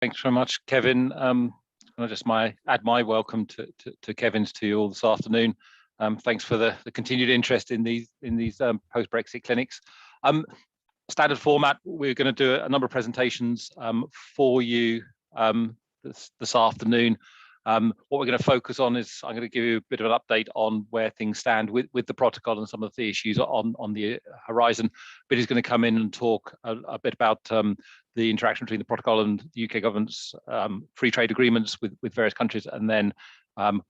Thanks very much, Kevin. I just add my welcome to Kevin's to you all this afternoon. Thanks for the continued interest in these post-Brexit clinics. Standard format, we're going to do a number of presentations for you this afternoon. What we're going to focus on is I'm going to give you a bit of an update on where things stand with the protocol and some of the issues on the horizon. Billy's going to come in and talk a bit about the interaction between the protocol and the UK government's free trade agreements with various countries, and then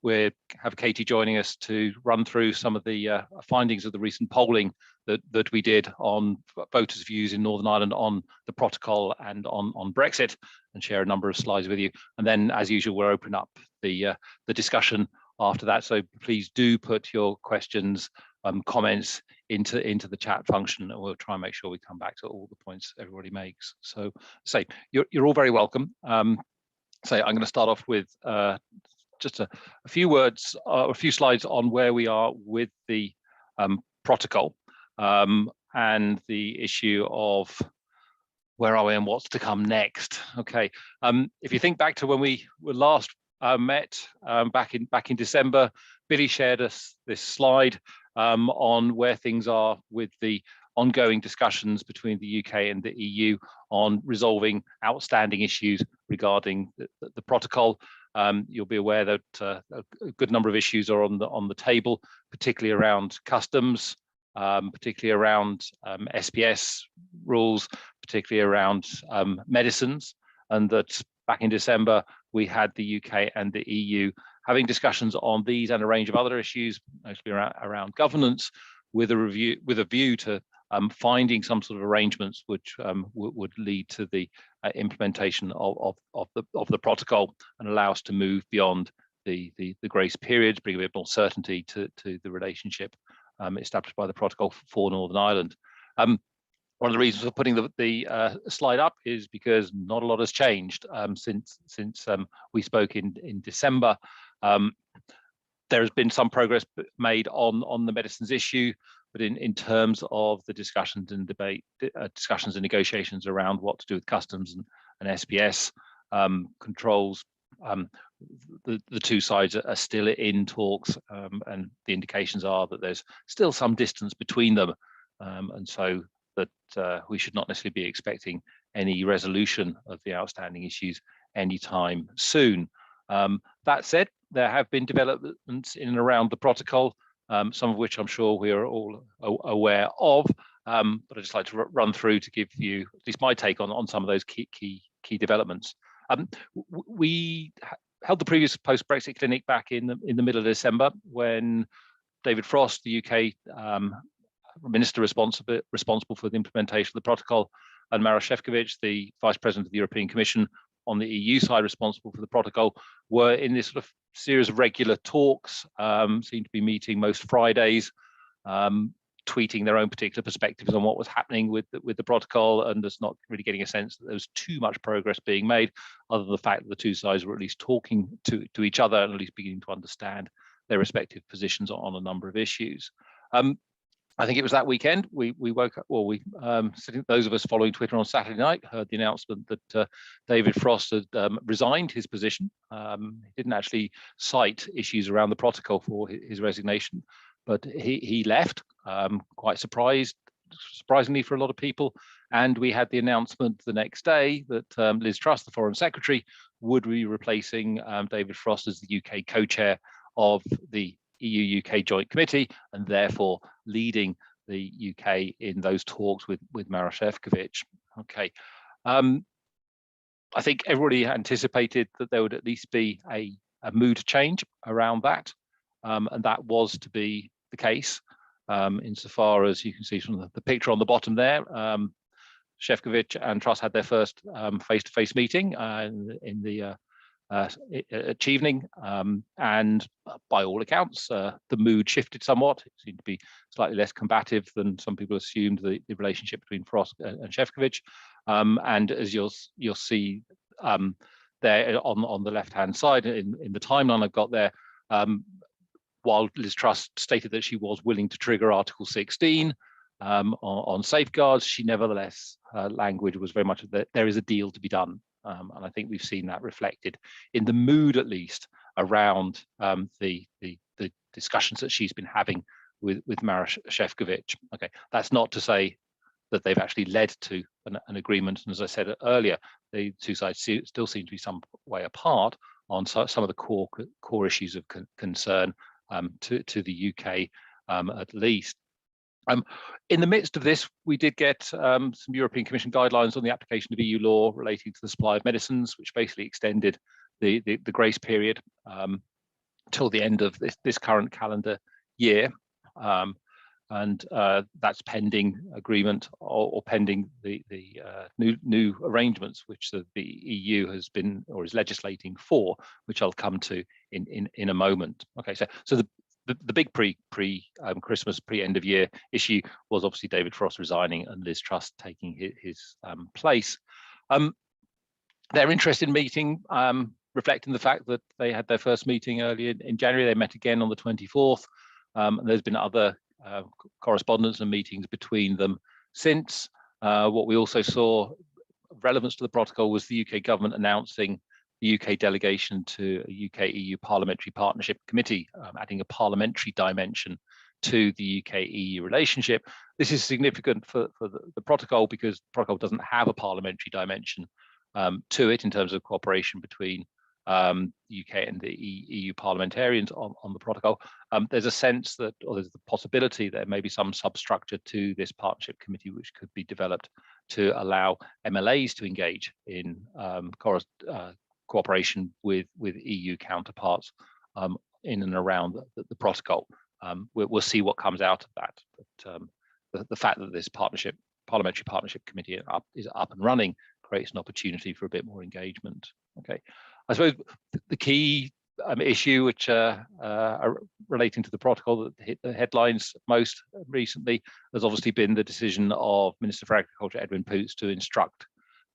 we have Katy joining us to run through some of the findings of the recent polling that we did on voters' views in Northern Ireland on the protocol and on Brexit, and share a number of slides with you. And then, as usual, we'll open up the discussion after that. So please do put your questions, comments into the chat function, and we'll try and make sure we come back to all the points everybody makes. So you're all very welcome. I'm going to start off with just a few words, a few slides on where we are with the protocol and the issue of where are we and what's to come next. Okay, if you think back to when we were last met back in December, Billy shared us this slide on where things are with the ongoing discussions between the UK and the EU on resolving outstanding issues regarding the protocol. You'll be aware that a good number of issues are on the table, particularly around customs, particularly around SPS rules, particularly around medicines, and that back in December we had the UK and the EU having discussions on these and a range of other issues, mostly around governance, with a view to finding some sort of arrangements which would lead to the implementation of the protocol and allow us to move beyond the grace period, bring a bit more certainty to the relationship established by the protocol for Northern Ireland. One of the reasons for putting the slide up is because not a lot has changed since we spoke in December. There has been some progress made on the medicines issue, but in terms of the discussions and discussions and negotiations around what to do with customs and SPS controls, the two sides are still in talks, and the indications are that there's still some distance between them, and so that we should not necessarily be expecting any resolution of the outstanding issues anytime soon. That said, there have been developments in and around the protocol, some of which I'm sure we are all aware of, but I'd just like to run through to give you at least my take on some of those key developments. We held the previous post-Brexit clinic back in the middle of December, when David Frost, the UK Minister responsible for the implementation of the protocol, and Maroš Šefčovič, the Vice President of the European Commission on the EU side responsible for the protocol, were in this sort of series of regular talks, seemed to be meeting most Fridays, tweeting their own particular perspectives on what was happening with the protocol, and just not really getting a sense that there was too much progress being made, other than the fact that the two sides were at least talking to each other and at least beginning to understand their respective positions on a number of issues. I think it was that weekend we woke up, well, those of us following Twitter on Saturday night heard the announcement that David Frost had resigned his position. He didn't actually cite issues around the protocol for his resignation, but he left, quite surprisingly for a lot of people. And we had the announcement the next day that Liz Truss, the Foreign Secretary, would be replacing David Frost as the UK co-chair of the EU-UK Joint Committee, and therefore leading the UK in those talks with Maroš Šefčovič. Okay, I think everybody anticipated that there would at least be a mood change around that, and that was to be the case, insofar as you can see from the picture on the bottom there. Šefčovič and Truss had their first face-to-face meeting in the evening, and by all accounts, the mood shifted somewhat. It seemed to be slightly less combative than some people assumed the relationship between Frost and Šefčovič. And as you'll see there on the left-hand side in the timeline I've got there, while Liz Truss stated that she was willing to trigger Article 16 on safeguards, she nevertheless, her language was very much that there is a deal to be done. And I think we've seen that reflected in the mood, at least, around the discussions that she's been having with Mara Šefčovič. Okay, that's not to say that they've actually led to an agreement. And as I said earlier, the two sides still seem to be some way apart on some of the core issues of concern to the UK, at least. In the midst of this, we did get some European Commission guidelines on the application of EU law relating to the supply of medicines, which basically extended the grace period till the end of this current calendar year. And that's pending agreement or pending the new arrangements which the EU has been or is legislating for, which I'll come to in a moment. Okay, so the big Christmas, end of year issue was obviously David Frost resigning and Liz Truss taking his place. Their interest in meeting, reflecting the fact that they had their first meeting early in January. They met again on the 24th. And there's been other correspondence and meetings between them since. What we also saw relevance to the protocol was the UK government announcing the UK delegation to a UK EU Parliamentary Partnership Committee, adding a parliamentary dimension to the UK EU relationship. This is significant for the protocol because the protocol doesn't have a parliamentary dimension to it in terms of cooperation between the UK and the EU parliamentarians on the protocol. There's a sense that, or there's the possibility that there may be some substructure to this partnership committee which could be developed to allow MLAs to engage in cooperation with EU counterparts in and around the protocol. We'll see what comes out of that. But the fact that this parliamentary partnership committee is up and running creates an opportunity for a bit more engagement. Okay, I suppose the key issue which are relating to the protocol that hit the headlines most recently has obviously been the decision of Minister for Agriculture Edwin Poots to instruct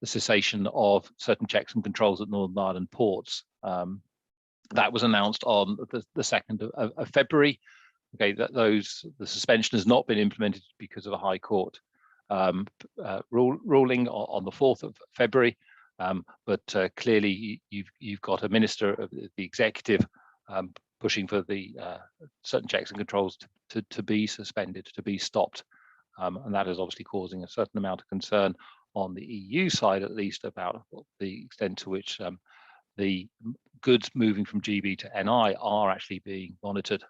the cessation of certain checks and controls at Northern Ireland ports. That was announced on the 2nd of February. Okay, the suspension has not been implemented because of a High Court ruling on the 4th of February. But clearly, you've got a minister of the executive pushing for the certain checks and controls to be suspended, to be stopped, and that is obviously causing a certain amount of concern on the EU side, at least, about the extent to which the goods moving from GB to NI are actually being monitored,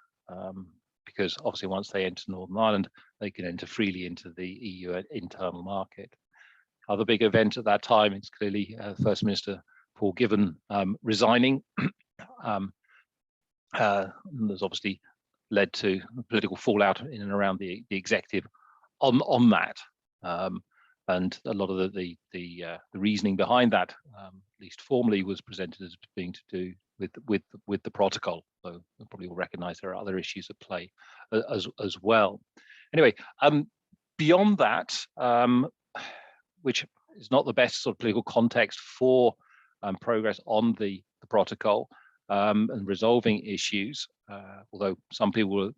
because obviously once they enter Northern Ireland, they can enter freely into the EU internal market. Other big event at that time is clearly First Minister Paul Givan resigning. There's obviously led to political fallout in and around the executive on that. And a lot of the reasoning behind that, at least formally, was presented as being to do with the protocol. So you probably will recognise there are other issues at play as well. Anyway, beyond that, which is not the best sort of political context for progress on the protocol and resolving issues, although some people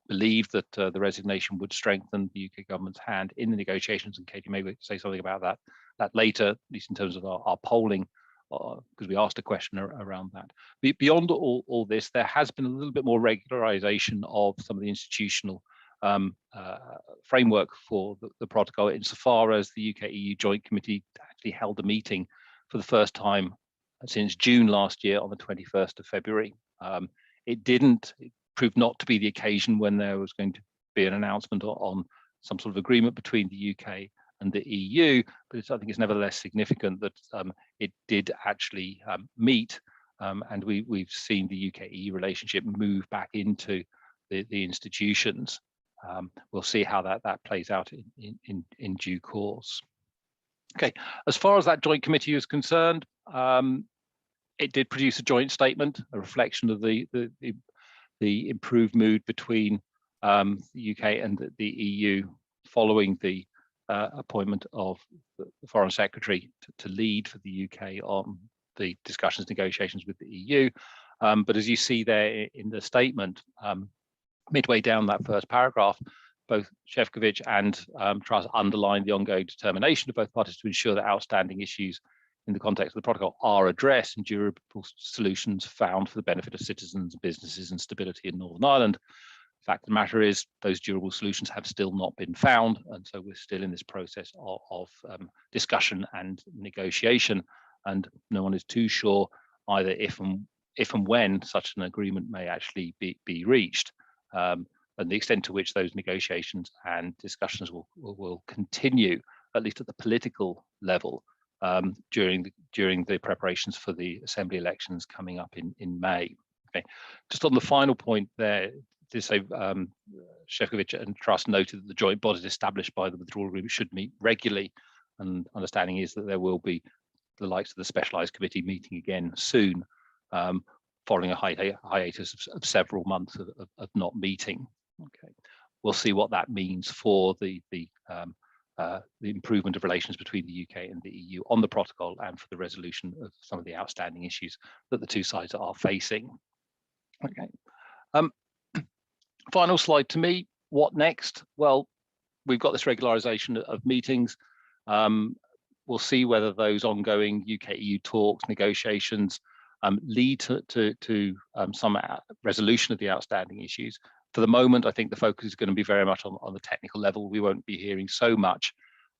believe that the resignation would strengthen the UK government's hand in the negotiations, and Katy may say something about that later, at least in terms of our polling, because we asked a question around that. Beyond all this, there has been a little bit more regularization of some of the institutional framework for the protocol, insofar as the UK-EU Joint Committee actually held a meeting for the first time since June last year on the 21st of February. It proved not to be the occasion when there was going to be an announcement on some sort of agreement between the UK and the EU, but I think it's nevertheless significant that it did actually meet, and we've seen the UK-EU relationship move back into the institutions. We'll see how that plays out in due course. Okay, as far as that joint committee is concerned, it did produce a joint statement, a reflection of the improved mood between the UK and the EU following the appointment of the Foreign Secretary to lead for the UK on the discussions, negotiations with the EU. But as you see there in the statement, midway down that first paragraph, both Šefčovič and Truss underlined the ongoing determination of both parties to ensure that outstanding issues in the context of the protocol are addressed and durable solutions found for the benefit of citizens, businesses and stability in Northern Ireland. The fact of the matter is those durable solutions have still not been found, and so we're still in this process of discussion and negotiation, and no one is too sure either if and when such an agreement may actually be reached, and the extent to which those negotiations and discussions will continue, at least at the political level, during the preparations for the Assembly elections coming up in May. Okay, just on the final point there, to say Šefčovič and Trust noted that the joint bodies established by the withdrawal agreement should meet regularly, and understanding is that there will be the likes of the specialised committee meeting again soon, following a hiatus of several months of not meeting. Okay, we'll see what that means for the improvement of relations between the UK and the EU on the protocol, and for the resolution of some of the outstanding issues that the two sides are facing. Okay. Final slide to me. What next? Well, we've got this regularization of meetings. We'll see whether those ongoing UK-EU talks, negotiations lead to some resolution of the outstanding issues. For the moment, I think the focus is going to be very much on the technical level. We won't be hearing so much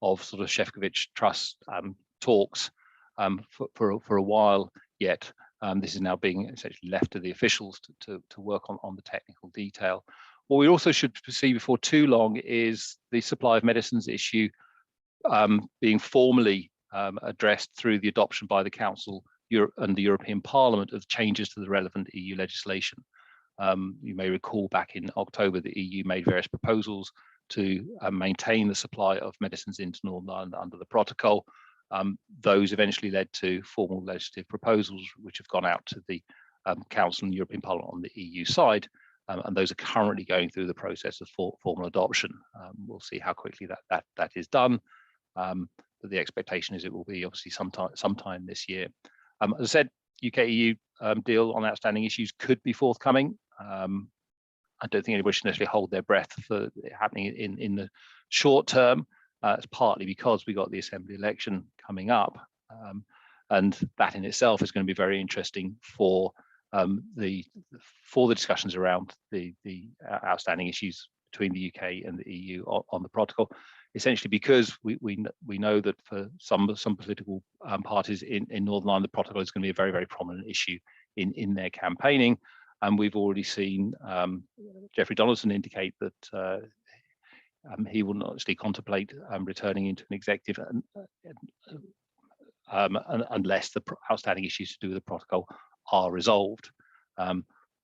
of sort of Šefčovič Trust talks for a while yet. This is now being essentially left to the officials to work on the technical detail. What we also should see before too long is the supply of medicines issue being formally addressed through the adoption by the Council and the European Parliament of changes to the relevant EU legislation. You may recall back in October, the EU made various proposals to maintain the supply of medicines into Northern Ireland under the protocol. Those eventually led to formal legislative proposals, which have gone out to the Council and European Parliament on the EU side, and those are currently going through the process of formal adoption. We'll see how quickly that is done, but the expectation is it will be obviously sometime this year. As I said, UK-EU deal on outstanding issues could be forthcoming. I don't think anybody should necessarily hold their breath for it happening in the short term. It's partly because we got the Assembly election coming up, and that in itself is going to be very interesting for the discussions around the outstanding issues between the UK and the EU on the protocol. Essentially, because we know that for some political parties in Northern Ireland, the protocol is going to be a very, very prominent issue in their campaigning, and we've already seen Jeffrey Donaldson indicate that he will not actually contemplate returning into an executive unless the outstanding issues to do with the protocol are resolved.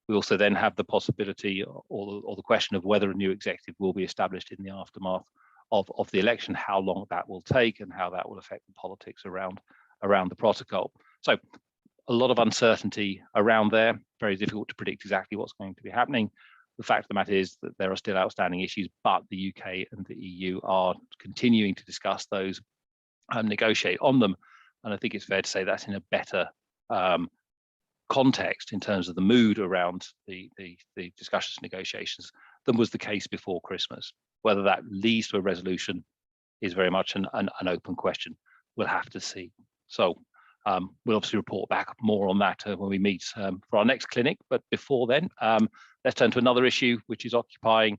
We also then have the possibility or the question of whether a new executive will be established in the aftermath of the election, how long that will take, and how that will affect the politics around the protocol. So a lot of uncertainty around there, very difficult to predict exactly what's going to be happening. The fact of the matter is that there are still outstanding issues, but the UK and the EU are continuing to discuss those and negotiate on them. And I think it's fair to say that's in a better context in terms of the mood around the discussions and negotiations than was the case before Christmas. Whether that leads to a resolution is very much an open question. We'll have to see. So we'll obviously report back more on that when we meet for our next clinic. But before then, let's turn to another issue which is occupying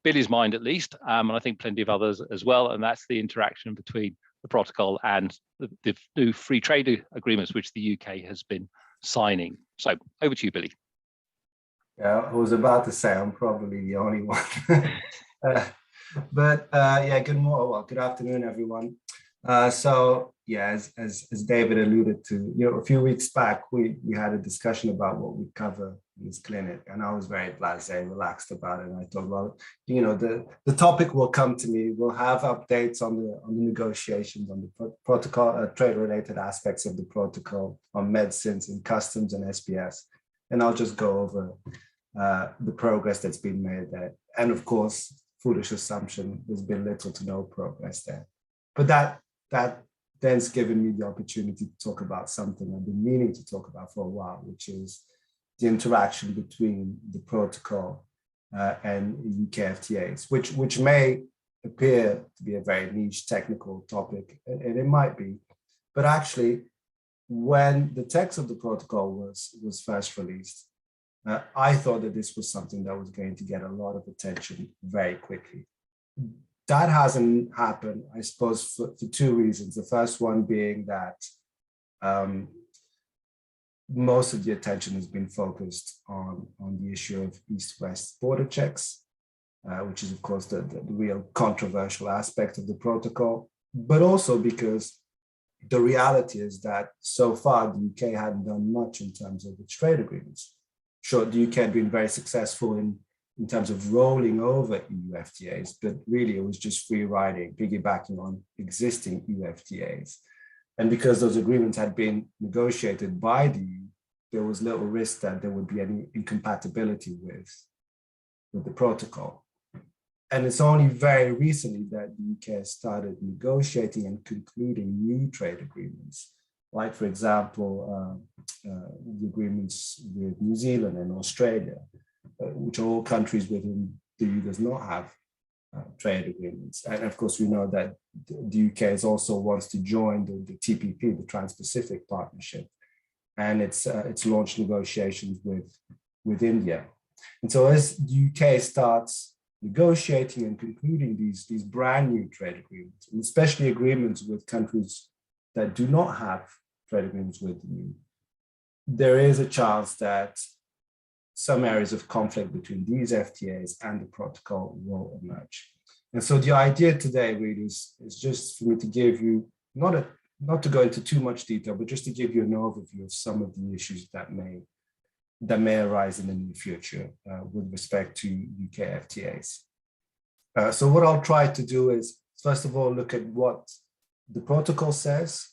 Billy's mind at least, and I think plenty of others as well, and that's the interaction between the protocol and the new free trade agreements which the UK has been signing. So over to you, Billy. Yeah, I was about to say I'm probably the only one. Yeah, good afternoon, everyone. So yeah, as David alluded to, a few weeks back, we had a discussion about what we cover in this clinic, and I was very blasé, relaxed about it. And I thought, well, the topic will come to me. We'll have updates on the negotiations, on the protocol, trade-related aspects of the protocol, on medicines and customs and SPS, and I'll just go over the progress that's been made there. And of course, foolish assumption, there's been little to no progress there. But that then's given me the opportunity to talk about something I've been meaning to talk about for a while, which is the interaction between the protocol and UK FTAs, which may appear to be a very niche technical topic, and it might be, but actually when the text of the protocol was first released, I thought that this was something that was going to get a lot of attention very quickly. That hasn't happened, I suppose, for two reasons. The first one being that most of the attention has been focused on the issue of East-West border checks, which is, of course, the real controversial aspect of the protocol, but also because the reality is that so far the UK hadn't done much in terms of its trade agreements. Sure, the UK had been very successful in terms of rolling over EU FTAs, but really it was just free riding, piggybacking on existing EU FTAs. And because those agreements had been negotiated by the EU, there was little risk that there would be any incompatibility with the protocol. And it's only very recently that the UK started negotiating and concluding new trade agreements, like, for example, the agreements with New Zealand and Australia, which are all countries with whom the EU does not have trade agreements. And of course, we know that the UK also wants to join the TPP, the Trans-Pacific Partnership, and it's launched negotiations with India. And so as the UK starts negotiating and concluding these brand new trade agreements, and especially agreements with countries that do not have trade agreements with the EU, there is a chance that some areas of conflict between these FTAs and the protocol will emerge. And so the idea today really is just for me to give you, not to go into too much detail, but just to give you an overview of some of the issues that may arise in the near future with respect to UK FTAs. So what I'll try to do is, first of all, look at what the protocol says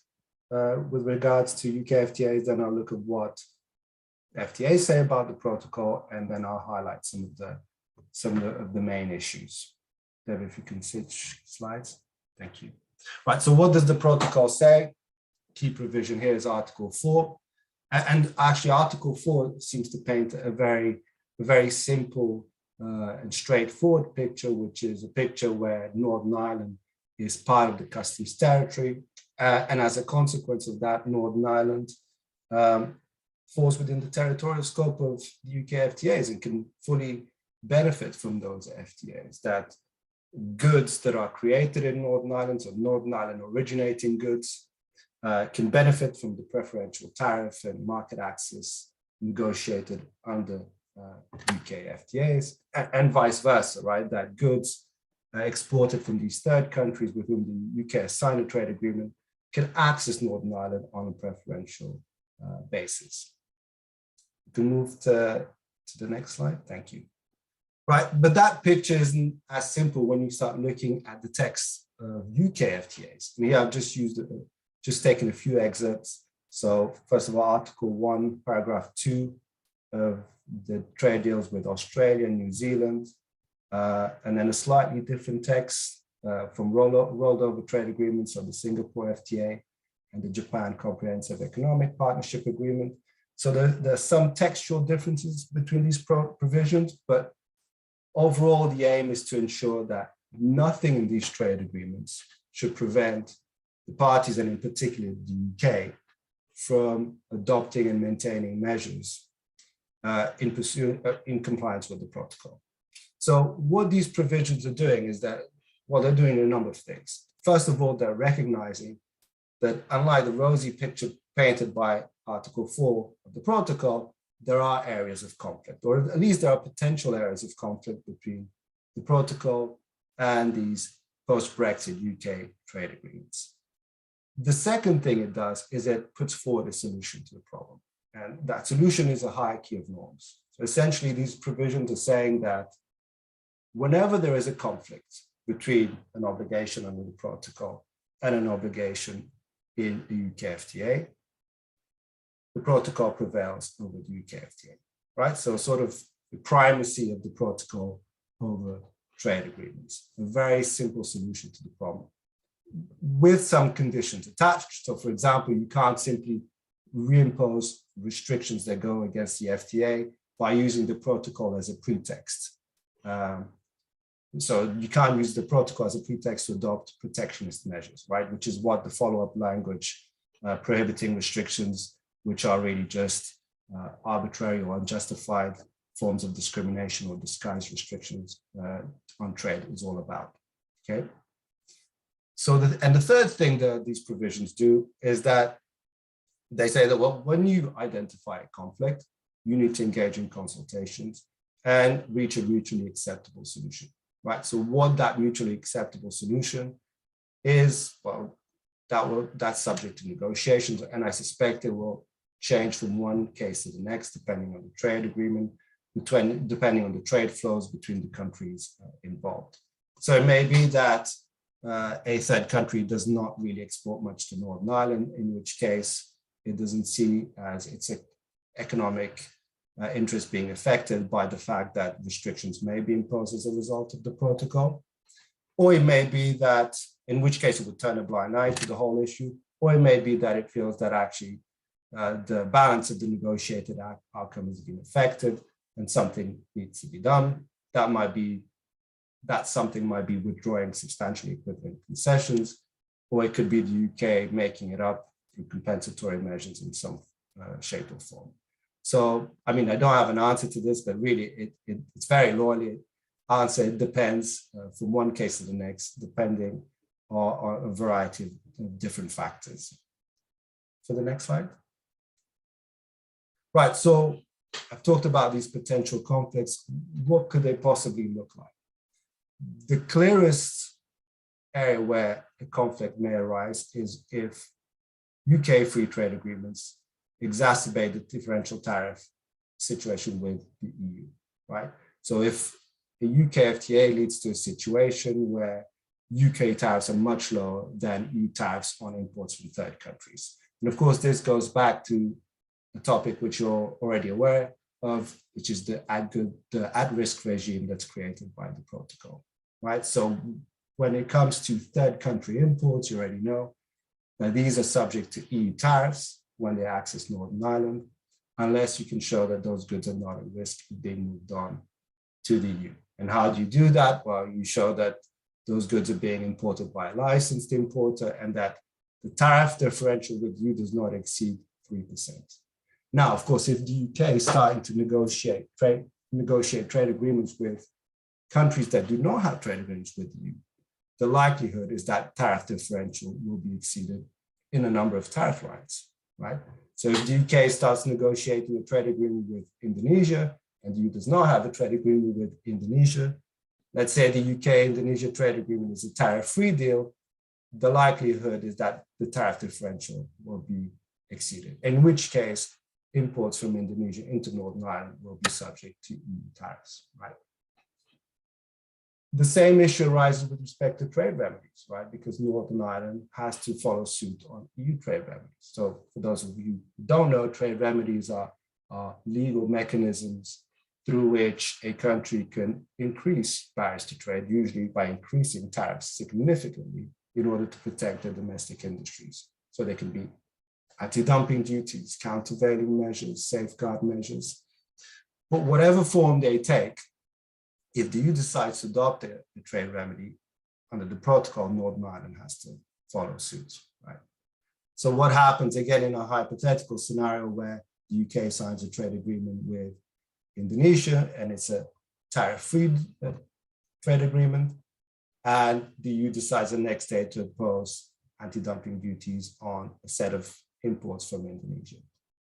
with regards to UK FTAs, then I'll look at what FTAs say about the protocol, and then I'll highlight some of the main issues. David, if you can switch slides. Thank you. Right, so what does the protocol say? Key provision here is Article 4. And actually, Article 4 seems to paint a very simple and straightforward picture, which is a picture where Northern Ireland is part of the customs territory. And as a consequence of that, Northern Ireland falls within the territorial scope of the UK FTAs and can fully benefit from those FTAs. That goods that are created in Northern Ireland, so Northern Ireland originating goods, can benefit from the preferential tariff and market access negotiated under UK FTAs, and vice versa, right? That goods exported from these third countries with whom the UK has signed a trade agreement can access Northern Ireland on a preferential basis. You can move to the next slide. Thank you. Right, but that picture isn't as simple when you start looking at the text of UK FTAs. And here I've just taken a few excerpts. So first of all, Article 1, Paragraph 2 of the trade deals with Australia and New Zealand, and then a slightly different text from rolled over trade agreements of the Singapore FTA and the Japan Comprehensive Economic Partnership Agreement. So there's some textual differences between these provisions, but overall, the aim is to ensure that nothing in these trade agreements should prevent the parties, and in particular the UK, from adopting and maintaining measures in compliance with the protocol. So what these provisions are doing is that, well, they're doing a number of things. First of all, they're recognizing that unlike the rosy picture painted by Article 4 of the protocol, there are areas of conflict, or at least there are potential areas of conflict between the protocol and these post-Brexit UK trade agreements. The second thing it does is it puts forward a solution to the problem. And that solution is a hierarchy of norms. So essentially, these provisions are saying that whenever there is a conflict between an obligation under the protocol and an obligation in the UK FTA, the protocol prevails over the UK FTA, right? So sort of the primacy of the protocol over trade agreements, a very simple solution to the problem with some conditions attached. So for example, you can't simply reimpose restrictions that go against the FTA by using the protocol as a pretext. So you can't use the protocol as a pretext to adopt protectionist measures, right? Which is what the follow-up language prohibiting restrictions which are really just arbitrary or unjustified forms of discrimination or disguised restrictions on trade is all about, okay? So, the third thing that these provisions do is that they say that, well, when you identify a conflict, you need to engage in consultations and reach a mutually acceptable solution, right? So what that mutually acceptable solution is, well, that's subject to negotiations, and I suspect it will change from one case to the next, depending on the trade agreement, depending on the trade flows between the countries involved. So it may be that a third country does not really export much to Northern Ireland, in which case it doesn't see as its economic interest being affected by the fact that restrictions may be imposed as a result of the protocol. Or it may be that, in which case it would turn a blind eye to the whole issue, or it may be that it feels that actually the balance of the negotiated outcome has been affected and something needs to be done. That something might be withdrawing substantially equivalent concessions, or it could be the UK making it up through compensatory measures in some shape or form. So, I mean, I don't have an answer to this, but really it's very lawly answer. It depends from one case to the next, depending on a variety of different factors. So the next slide. Right, so I've talked about these potential conflicts. What could they possibly look like? The clearest area where a conflict may arise is if UK free trade agreements exacerbate the differential tariff situation with the EU, right? So if the UK FTA leads to a situation where UK tariffs are much lower than EU tariffs on imports from third countries. And of course, this goes back to a topic which you're already aware of, which is the at-risk regime that's created by the protocol, right? So when it comes to third country imports, you already know that these are subject to EU tariffs when they access Northern Ireland, unless you can show that those goods are not at risk of being moved on to the EU. And how do you do that? Well, you show that those goods are being imported by a licensed importer and that the tariff differential with you does not exceed 3%. Now, of course, if the UK is starting to negotiate trade agreements with countries that do not have trade agreements with you, the likelihood is that tariff differential will be exceeded in a number of tariff lines, right? So if the UK starts negotiating a trade agreement with Indonesia and the EU does not have a trade agreement with Indonesia, let's say the UK-Indonesia trade agreement is a tariff-free deal, the likelihood is that the tariff differential will be exceeded, in which case imports from Indonesia into Northern Ireland will be subject to EU tariffs, right? The same issue arises with respect to trade remedies, right? Because Northern Ireland has to follow suit on EU trade remedies. So for those of you who don't know, trade remedies are legal mechanisms through which a country can increase barriers to trade, usually by increasing tariffs significantly in order to protect their domestic industries. So they can be anti-dumping duties, countervailing measures, safeguard measures. But whatever form they take, if the EU decides to adopt a trade remedy under the protocol, Northern Ireland has to follow suit, right? So what happens, again, in a hypothetical scenario where the UK signs a trade agreement with Indonesia and it's a tariff-free trade agreement, and the EU decides the next day to impose anti-dumping duties on a set of imports from Indonesia,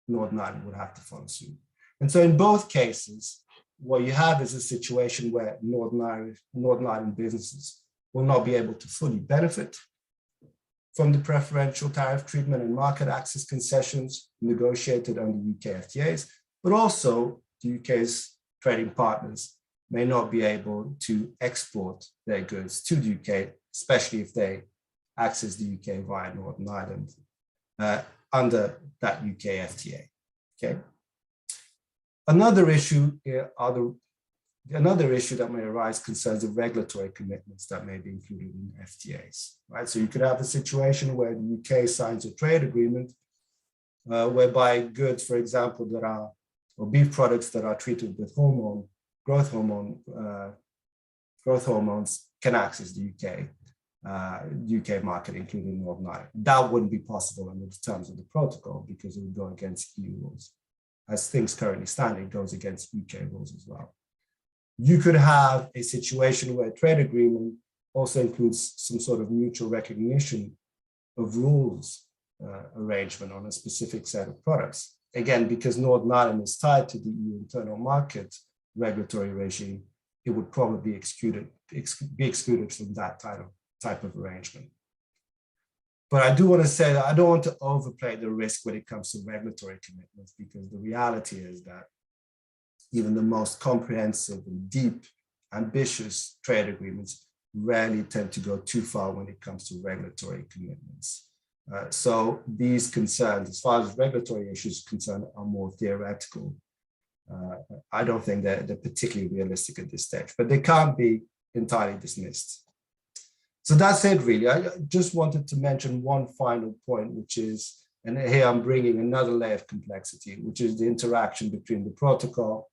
Northern Ireland would have to follow suit. And so in both cases, what you have is a situation where Northern Ireland businesses will not be able to fully benefit from the preferential tariff treatment and market access concessions negotiated under UK FTAs, but also the UK's trading partners may not be able to export their goods to the UK, especially if they access the UK via Northern Ireland under that UK FTA, okay? Another issue that may arise concerns the regulatory commitments that may be included in FTAs, right? So you could have a situation where the UK signs a trade agreement whereby goods, for example, or beef products that are treated with growth hormones can access the UK UK market, including Northern Ireland. That wouldn't be possible under the terms of the protocol because it would go against EU rules. As things currently stand, it goes against UK rules as well. You could have a situation where a trade agreement also includes some sort of mutual recognition of rules arrangement on a specific set of products. Again, because Northern Ireland is tied to the EU internal market regulatory regime, it would probably be excluded from that type of arrangement. But I do want to say that I don't want to overplay the risk when it comes to regulatory commitments, because the reality is that even the most comprehensive and deep, ambitious trade agreements rarely tend to go too far when it comes to regulatory commitments. So these concerns, as far as regulatory issues are concerned, are more theoretical. I don't think they're particularly realistic at this stage, but they can't be entirely dismissed. So that's it, really. I just wanted to mention one final point, which is, and here I'm bringing another layer of complexity, which is the interaction between the protocol,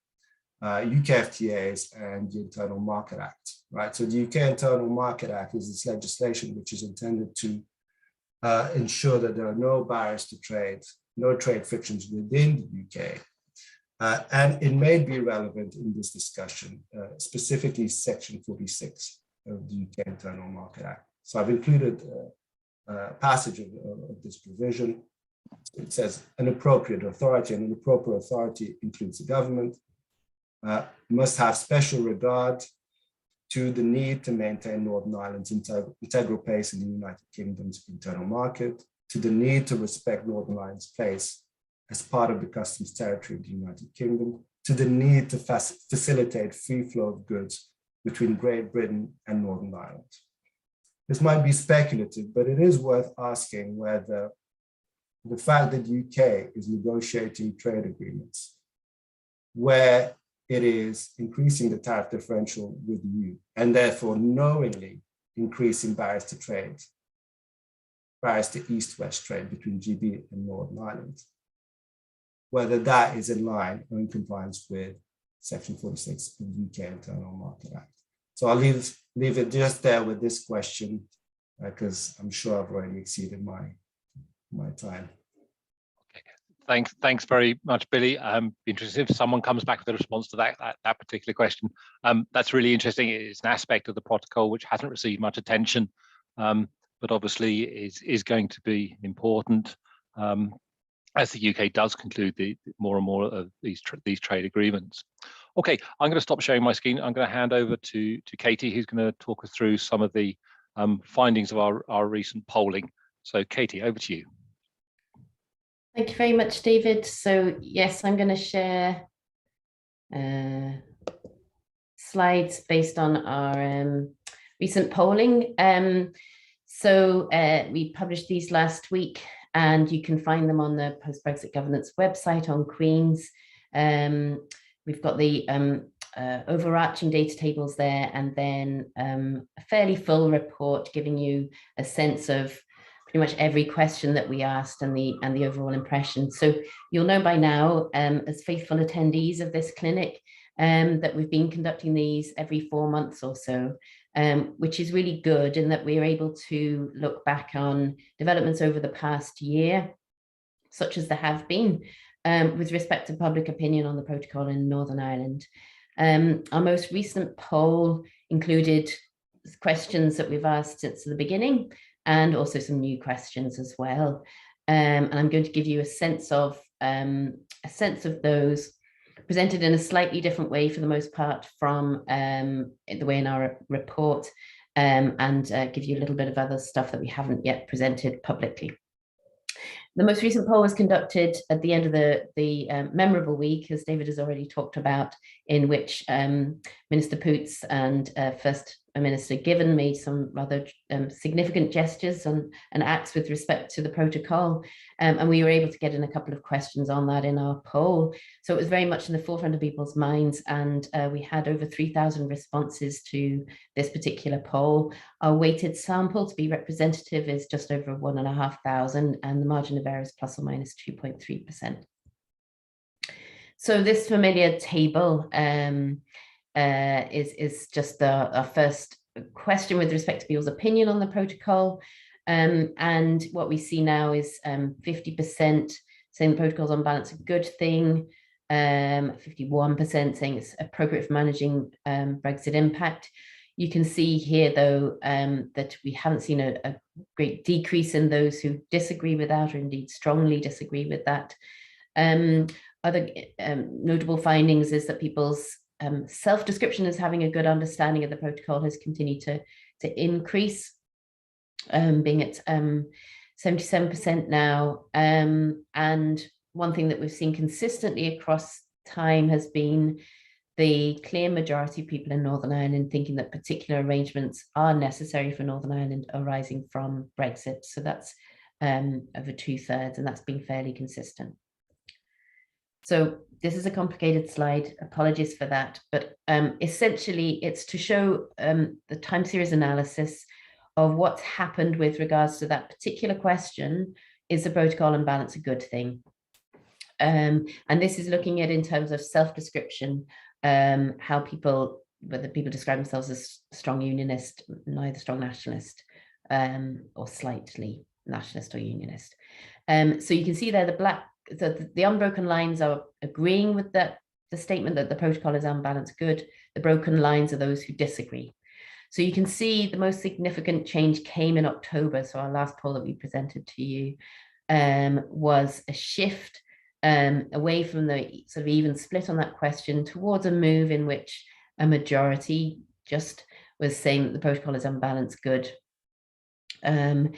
UK FTAs, and the Internal Market Act, right? So the UK Internal Market Act is this legislation which is intended to ensure that there are no barriers to trade, no trade frictions within the UK. And it may be relevant in this discussion, specifically Section 46 of the UK Internal Market Act. So I've included a passage of this provision. It says an appropriate authority, and an appropriate authority includes the government, must have special regard to the need to maintain Northern Ireland's integral place in the United Kingdom's internal market, to the need to respect Northern Ireland's place as part of the customs territory of the United Kingdom, to the need to facilitate free flow of goods between Great Britain and Northern Ireland. This might be speculative, but it is worth asking whether the fact that the UK is negotiating trade agreements where it is increasing the tariff differential with the EU and therefore knowingly increasing barriers to trade, barriers to east-west trade between GB and Northern Ireland, whether that is in line or in compliance with Section 46 of the UK Internal Market Act. So I'll leave it just there with this question, because I'm sure I've already exceeded my time. Thanks very much, Billy. Be interested if someone comes back with a response to that particular question. That's really interesting. It's an aspect of the protocol which hasn't received much attention, but obviously is going to be important as the UK does conclude more and more of these trade agreements. Okay, I'm going to stop sharing my screen. I'm going to hand over to Katy, who's going to talk us through some of the findings of our recent polling. So Katy, over to you. Thank you very much, David. So yes, I'm going to share slides based on our recent polling. So we published these last week, and you can find them on the Post-Brexit Governance website on Queen's. We've got the overarching data tables there, and then a fairly full report giving you a sense of pretty much every question that we asked and the overall impression. So you'll know by now, as faithful attendees of this clinic, that we've been conducting these every 4 months or so, which is really good in that we're able to look back on developments over the past year, such as there have been, with respect to public opinion on the protocol in Northern Ireland. Our most recent poll included questions that we've asked since the beginning, and also some new questions as well. And I'm going to give you a sense of those, presented in a slightly different way for the most part from the way in our report, and give you a little bit of other stuff that we haven't yet presented publicly. The most recent poll was conducted at the end of the memorable week, as David has already talked about, in which Minister Poots and First Minister Given made some rather significant gestures and acts with respect to the protocol. And we were able to get in a couple of questions on that in our poll. So it was very much in the forefront of people's minds, and we had over 3,000 responses to this particular poll. Our weighted sample to be representative is just over 1,500, and the margin of error is plus or minus 2.3%. So this familiar table is just our first question with respect to people's opinion on the protocol. And what we see now is 50% saying the protocol's on balance a good thing, 51% saying it's appropriate for managing Brexit impact. You can see here, though, that we haven't seen a great decrease in those who disagree with that, or indeed strongly disagree with that. Other notable findings is that people's self-description as having a good understanding of the protocol has continued to increase, being at 77% now. And one thing that we've seen consistently across time has been the clear majority of people in Northern Ireland thinking that particular arrangements are necessary for Northern Ireland arising from Brexit. So that's over 2/3, and that's been fairly consistent. So this is a complicated slide, apologies for that, but essentially it's to show the time series analysis of what's happened with regards to that particular question: is the protocol on balance a good thing? And this is looking at in terms of self-description, how people, whether people describe themselves as strong unionist, neither strong nationalist, or slightly nationalist or unionist. So you can see there the unbroken lines are agreeing with the statement that the protocol is on balance good. The broken lines are those who disagree. So you can see the most significant change came in October. So our last poll that we presented to you was a shift away from the sort of even split on that question towards a move in which a majority just was saying that the protocol is on balance good. And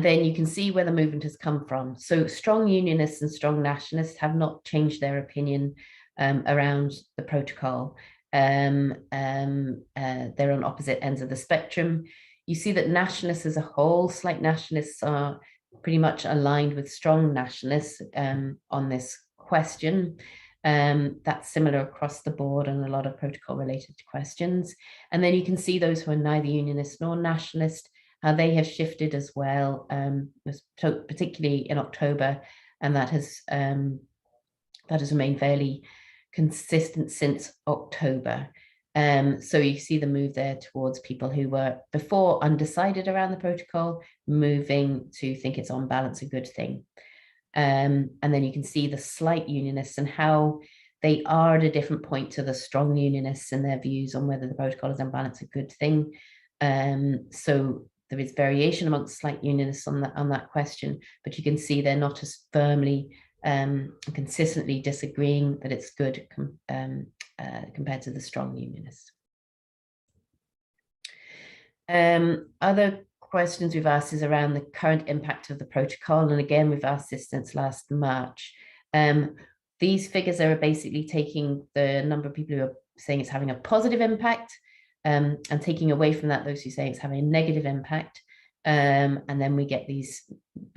then you can see where the movement has come from. So strong unionists and strong nationalists have not changed their opinion around the protocol. They're on opposite ends of the spectrum. You see that nationalists as a whole, slight nationalists, are pretty much aligned with strong nationalists on this question. That's similar across the board on a lot of protocol related questions. And then you can see those who are neither unionist nor nationalist, how they have shifted as well, particularly in October, and that has remained fairly consistent since October. So you see the move there towards people who were before undecided around the protocol, moving to think it's on balance a good thing. And then you can see the slight unionists and how they are at a different point to the strong unionists in their views on whether the protocol is on balance a good thing. So there is variation amongst slight unionists on that question, but you can see they're not as firmly consistently disagreeing that it's good compared to the strong unionists. Other questions we've asked is around the current impact of the protocol, and again we've asked this since last March. These figures are basically taking the number of people who are saying it's having a positive impact, and taking away from that those who say it's having a negative impact, and then we get these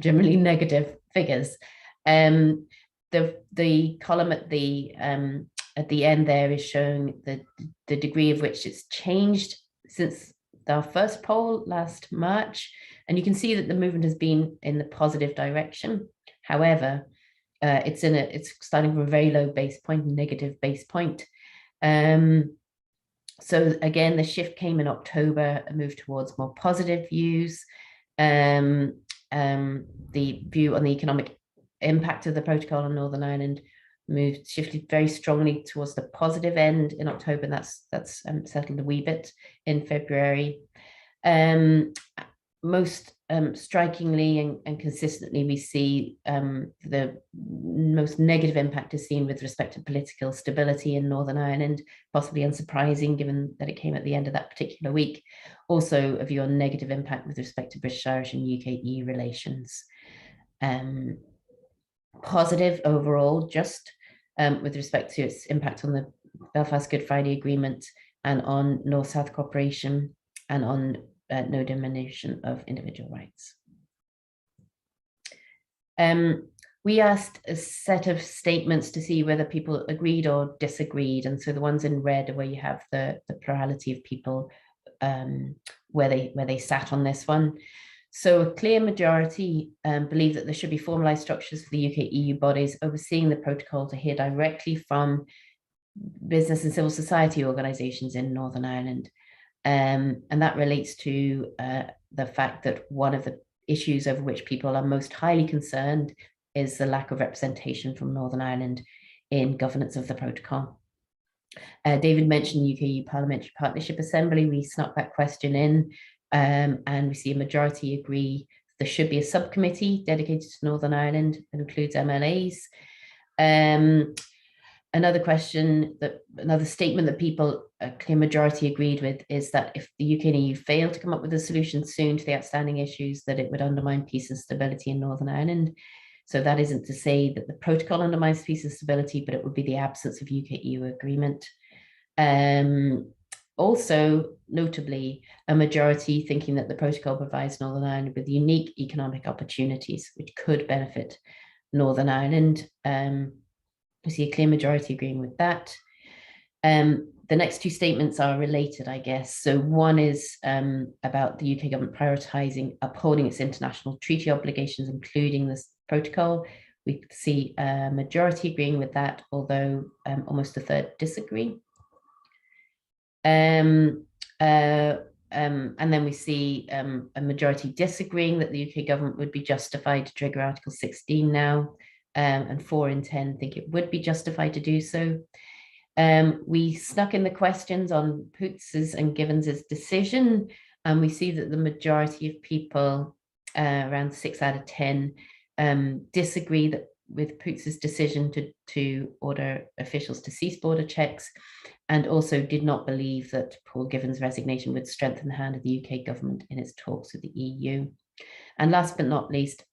generally negative figures. The column at the end there is showing the degree of which it's changed since our first poll last March, and you can see that the movement has been in the positive direction. However, it's starting from a very low base point, negative base point. So again, the shift came in October, a move towards more positive views. The view on the economic impact of the protocol on Northern Ireland shifted very strongly towards the positive end in October, and that's settled a wee bit in February. Most strikingly and consistently, we see the most negative impact is seen with respect to political stability in Northern Ireland, possibly unsurprising given that it came at the end of that particular week. Also a view on negative impact with respect to British, Irish and UK-EU relations. Positive overall, just with respect to its impact on the Belfast Good Friday Agreement and on North-South cooperation and on no diminution of individual rights. We asked a set of statements to see whether people agreed or disagreed, and so the ones in red are where you have the plurality of people where they sat on this one. So a clear majority believe that there should be formalised structures for the UK-EU bodies overseeing the protocol to hear directly from business and civil society organisations in Northern Ireland. And that relates to the fact that one of the issues over which people are most highly concerned is the lack of representation from Northern Ireland in governance of the protocol. David mentioned UK-EU Parliamentary Partnership Assembly. We snuck that question in, and we see a majority agree there should be a subcommittee dedicated to Northern Ireland that includes MLAs. Another statement that people, a clear majority agreed with, is that if the UK and EU fail to come up with a solution soon to the outstanding issues, that it would undermine peace and stability in Northern Ireland. So that isn't to say that the protocol undermines peace and stability, but it would be the absence of UK-EU agreement. Also, notably, a majority thinking that the protocol provides Northern Ireland with unique economic opportunities, which could benefit Northern Ireland. We see a clear majority agreeing with that. The next two statements are related, I guess. So one is about the UK government prioritising upholding its international treaty obligations, including this protocol. We see a majority agreeing with that, although almost a third disagree. And then we see a majority disagreeing that the UK government would be justified to trigger Article 16 now, and 4 in 10 think it would be justified to do so. We snuck in the questions on Poots's and Givens's decision, and we see that the majority of people, around 6 out of 10, disagree with Poots's decision to order officials to cease border checks, and also did not believe that Paul Given's resignation would strengthen the hand of the UK government in its talks with the EU. And last but not least,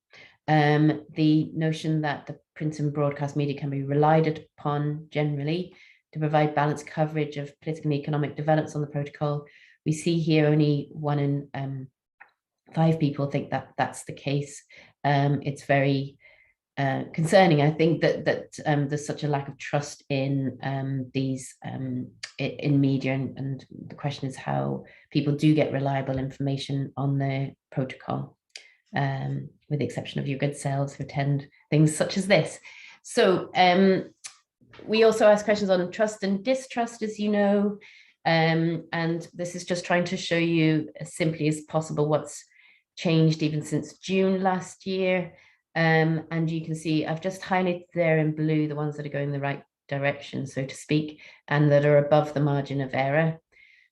the notion that the print and broadcast media can be relied upon generally to provide balanced coverage of political and economic developments on the protocol. We see here only 1 in 5 people think that that's the case. It's very concerning, I think, that there's such a lack of trust in in media, and the question is how people do get reliable information on the protocol, with the exception of your good selves who attend things such as this. So we also ask questions on trust and distrust, as you know, and this is just trying to show you as simply as possible what's changed even since June last year. And you can see I've just highlighted there in blue the ones that are going the right direction, so to speak, and that are above the margin of error.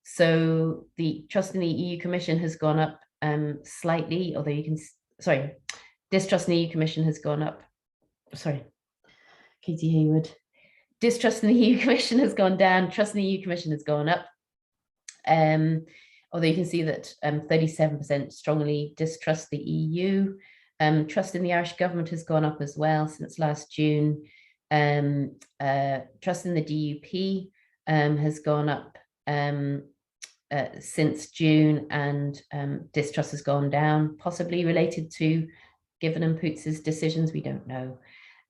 So the trust in the EU Commission has gone up slightly, although you can, distrust in the EU Commission has gone up. Katy, Hayward. Distrust in the EU Commission has gone down, trust in the EU Commission has gone up. Although you can see that 37% strongly distrust the EU. Trust in the Irish government has gone up as well since last June. Trust in the DUP has gone up since June, and distrust has gone down, possibly related to Given and Poots's decisions, we don't know.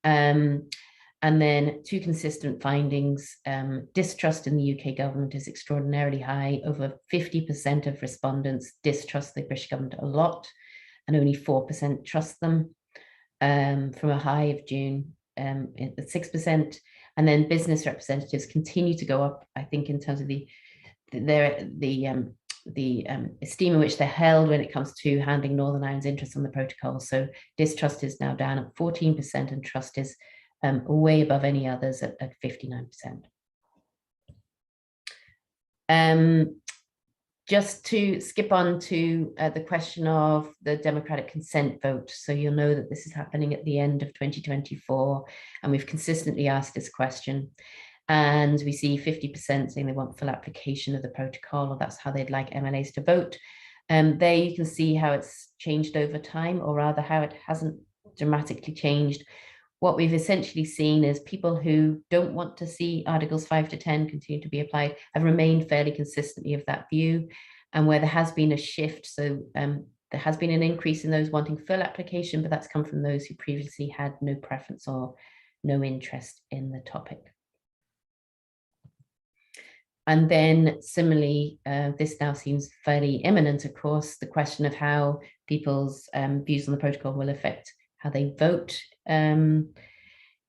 And then two consistent findings. Distrust in the UK government is extraordinarily high. Over 50% of respondents distrust the British government a lot, and only 4% trust them, from a high of June at 6%. And then business representatives continue to go up, I think, in terms of the esteem in which they're held when it comes to handling Northern Ireland's interests on the protocol. So distrust is now down at 14%, and trust is way above any others at 59%. Just to skip on to the question of the democratic consent vote. So you'll know that this is happening at the end of 2024, and we've consistently asked this question. And we see 50% saying they want full application of the protocol, or that's how they'd like MLAs to vote. There you can see how it's changed over time, or rather how it hasn't dramatically changed. What we've essentially seen is people who don't want to see Articles 5 to 10 continue to be applied have remained fairly consistently of that view. And where there has been a shift, so there has been an increase in those wanting full application, but that's come from those who previously had no preference or no interest in the topic. And then similarly, this now seems fairly imminent, of course, the question of how people's views on the protocol will affect how they vote.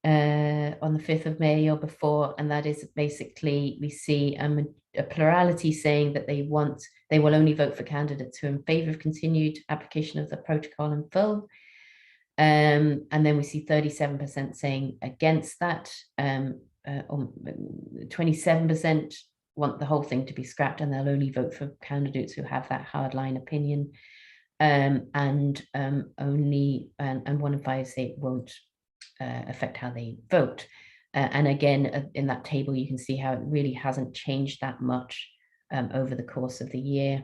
on the 5th of May or before, and that is basically we see a plurality saying that they will only vote for candidates who are in favour of continued application of the protocol in full. And then we see 37% saying against that. 27% want the whole thing to be scrapped, and they'll only vote for candidates who have that hardline opinion. And 1 in 5 say it won't affect how they vote. And again, in that table, you can see how it really hasn't changed that much over the course of the year.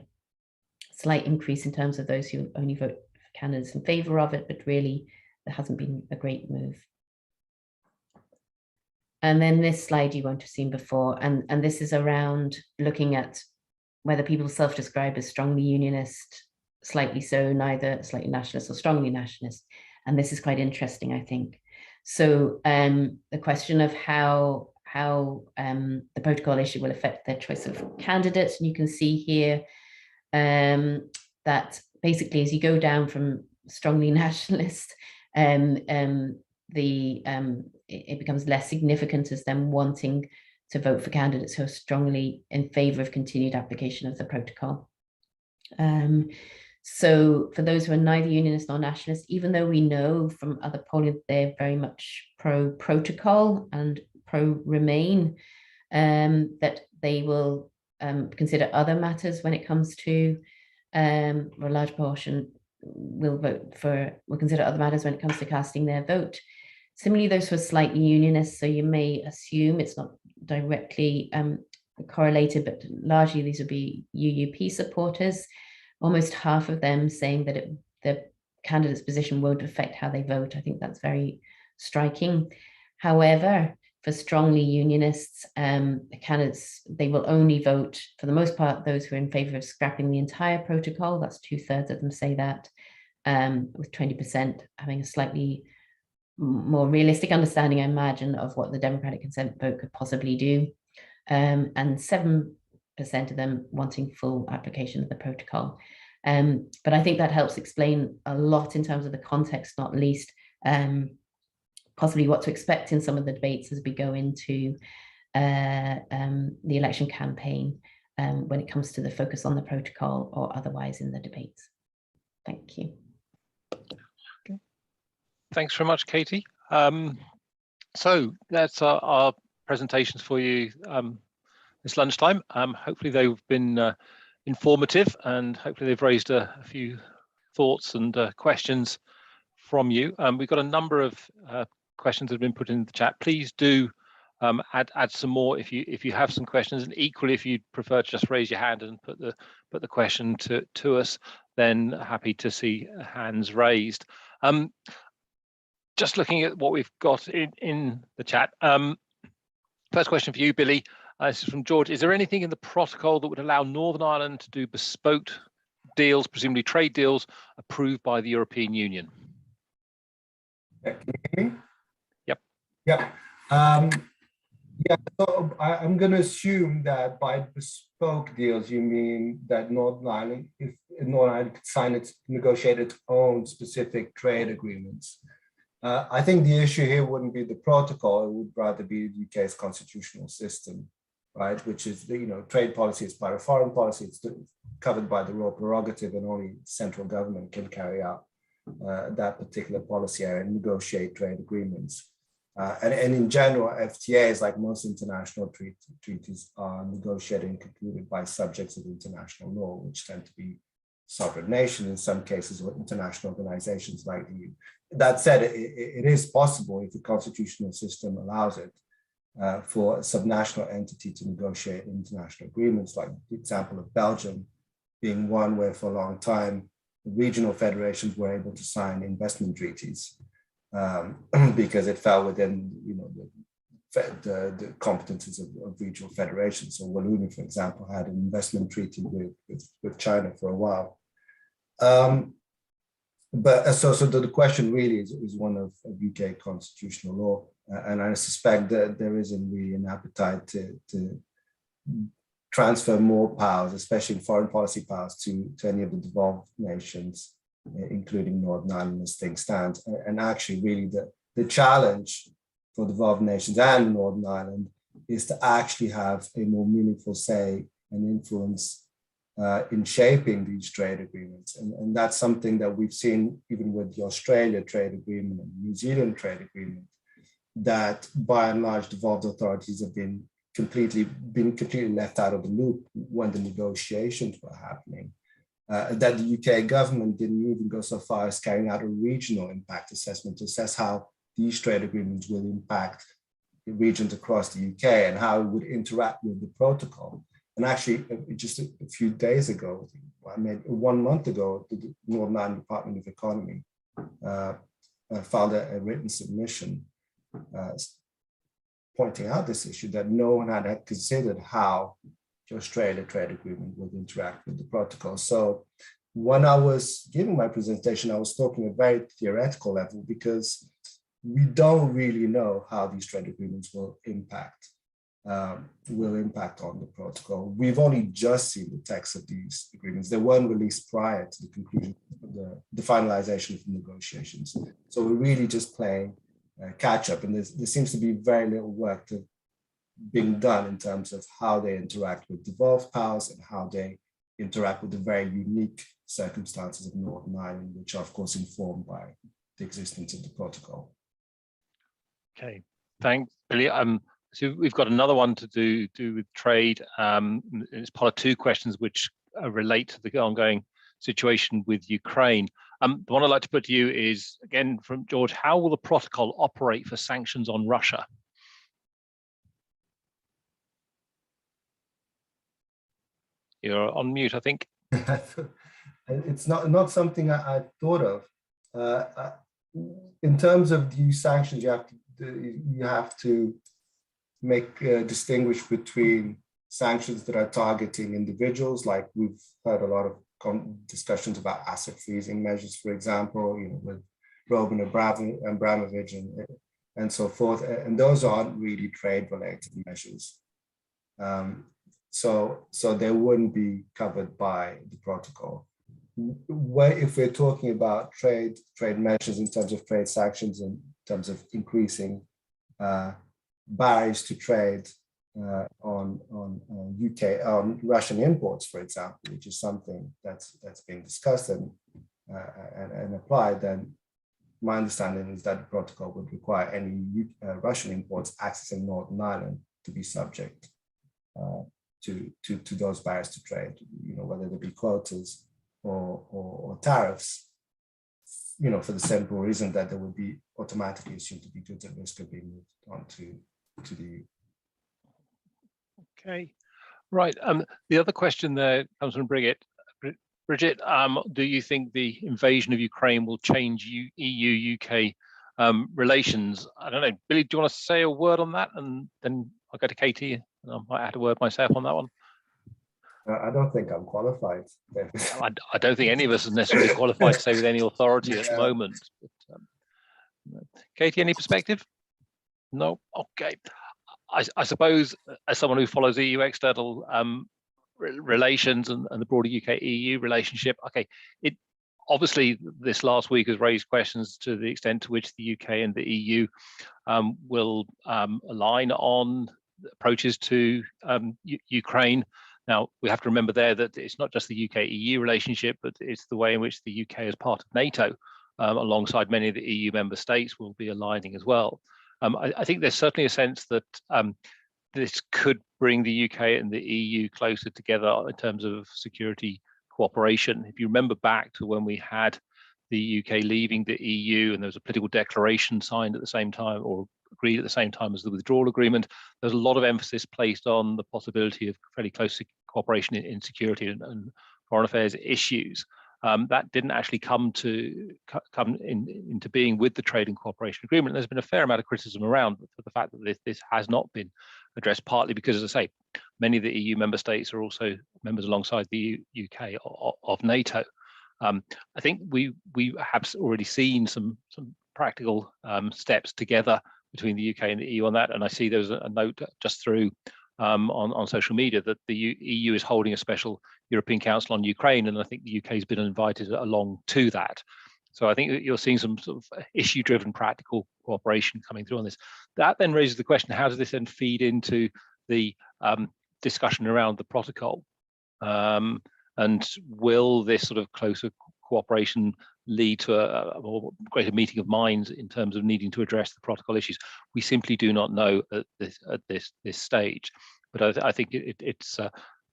Slight increase in terms of those who only vote for candidates in favour of it, but really there hasn't been a great move. And then this slide you won't have seen before, and this is around looking at whether people self-describe as strongly unionist, slightly so, neither, slightly nationalist or strongly nationalist. And this is quite interesting, I think. So the question of how the protocol issue will affect their choice of candidates, and you can see here that basically as you go down from strongly nationalist, it becomes less significant as them wanting to vote for candidates who are strongly in favour of continued application of the protocol. So for those who are neither unionist nor nationalist, even though we know from other polling they're very much pro-protocol and pro-Remain, that they will consider other matters when it comes to, or a large portion will consider other matters when it comes to casting their vote. Similarly, those who are slightly unionist, so you may assume it's not directly correlated, but largely these would be UUP supporters. Almost half of them saying that the candidate's position won't affect how they vote. I think that's very striking. However, for strongly unionists, the candidates, they will only vote, for the most part, those who are in favour of scrapping the entire protocol. That's 2/3 of them say that, with 20% having a slightly more realistic understanding, I imagine, of what the democratic consent vote could possibly do, and 7% of them wanting full application of the protocol. But I think that helps explain a lot in terms of the context, not least possibly what to expect in some of the debates as we go into the election campaign when it comes to the focus on the protocol or otherwise in the debates. Thank you. Okay. Thanks very much, Katie. So that's our presentations for you this lunchtime. Hopefully they've been informative, and hopefully they've raised a few thoughts and questions from you. We've got a number of questions that have been put in the chat. Please do add some more if you have some questions, and equally if you'd prefer to just raise your hand and put the question to us, then happy to see hands raised. Just looking at what we've got in the chat. First question for you, Billy. This is from George. Is there anything in the protocol that would allow Northern Ireland to do bespoke deals, presumably trade deals, approved by the European Union? Can you hear me? Yep. Yep. Yeah, so I'm going to assume that by bespoke deals, you mean that Northern Ireland, if Northern Ireland could negotiate its own specific trade agreements. I think the issue here wouldn't be the protocol; it would rather be the UK's constitutional system, right? Which is, trade policy is part of foreign policy. It's covered by the royal prerogative, and only central government can carry out that particular policy area and negotiate trade agreements. And in general, FTAs, like most international treaties, are negotiated and concluded by subjects of international law, which tend to be sovereign nations, in some cases, or international organizations like the EU. That said, it is possible, if the constitutional system allows it, for a subnational entity to negotiate international agreements, like the example of Belgium being one where for a long time, the regional federations were able to sign investment treaties because it fell within the competences of regional federations. So Wallonia, for example, had an investment treaty with China for a while. But so the question really is one of UK constitutional law, and I suspect that there isn't really an appetite to transfer more powers, especially foreign policy powers, to any of the devolved nations, including Northern Ireland as things stand. And actually, really, the challenge for devolved nations and Northern Ireland is to actually have a more meaningful say and influence in shaping these trade agreements. And that's something that we've seen even with the Australia trade agreement and New Zealand trade agreement, that by and large devolved authorities have been completely left out of the loop when the negotiations were happening. That the UK government didn't even go so far as carrying out a regional impact assessment to assess how these trade agreements will impact the regions across the UK and how it would interact with the protocol. And actually, just a few days ago, 1 month ago, the Northern Ireland Department of Economy filed a written submission pointing out this issue, that no one had considered how the Australia trade agreement would interact with the protocol. So when I was giving my presentation, I was talking at a very theoretical level because we don't really know how these trade agreements will impact on the protocol. We've only just seen the text of these agreements. They weren't released prior to the conclusion of the finalization of the negotiations. So we're really just playing catch up, and there seems to be very little work being done in terms of how they interact with devolved powers and how they interact with the very unique circumstances of Northern Ireland, which are of course informed by the existence of the protocol. Okay, thanks, Billy. So we've got another one to do with trade. It's part of two questions which relate to the ongoing situation with Ukraine. The one I'd like to put to you is, again, from George, how will the protocol operate for sanctions on Russia? You're on mute, I think. It's not something I thought of. In terms of these sanctions, you have to distinguish between sanctions that are targeting individuals, like we've heard a lot of discussions about asset freezing measures, for example, with Roman Abramovich and so forth, and those aren't really trade-related measures. So they wouldn't be covered by the protocol. If we're talking about trade measures in terms of trade sanctions, in terms of increasing barriers to trade on Russian imports, for example, which is something that's being discussed and applied, then my understanding is that the protocol would require any Russian imports accessing Northern Ireland to be subject to those barriers to trade, whether they be quotas or tariffs, for the simple reason that they would be automatically assumed to be goods at risk of being moved on to the EU. Okay, right. The other question there comes from Bridget. Do you think the invasion of Ukraine will change EU-UK relations? I don't know. Billy, do you want to say a word on that? And then I'll go to Katy, and I might add a word myself on that one. I don't think I'm qualified. I don't think any of us is necessarily qualified to say with any authority at the moment. But, Katy, any perspective? No? Okay. I suppose as someone who follows EU external relations and the broader UK-EU relationship, okay, it obviously this last week has raised questions to the extent to which the UK and the EU will align on approaches to Ukraine. Now, we have to remember there that it's not just the UK-EU relationship, but it's the way in which the UK as part of NATO, alongside many of the EU member states, will be aligning as well. I think there's certainly a sense that this could bring the UK and the EU closer together in terms of security cooperation. If you remember back to when we had the UK leaving the EU and there was a political declaration signed at the same time or agreed at the same time as the withdrawal agreement, there's a lot of emphasis placed on the possibility of fairly close cooperation in security and foreign affairs issues. That didn't actually come into being with the trade and cooperation agreement. There's been a fair amount of criticism around for the fact that this has not been addressed, partly because, as I say, many of the EU member states are also members alongside the UK of NATO. I think we have already seen some practical steps together between the UK and the EU on that, and I see there's a note just through on social media that the EU is holding a special European Council on Ukraine, and I think the UK has been invited along to that. So I think that you're seeing some sort of issue-driven practical cooperation coming through on this. That then raises the question, how does this then feed into the discussion around the protocol? And will this sort of closer cooperation lead to a more greater meeting of minds in terms of needing to address the protocol issues? We simply do not know at this stage. But I think it's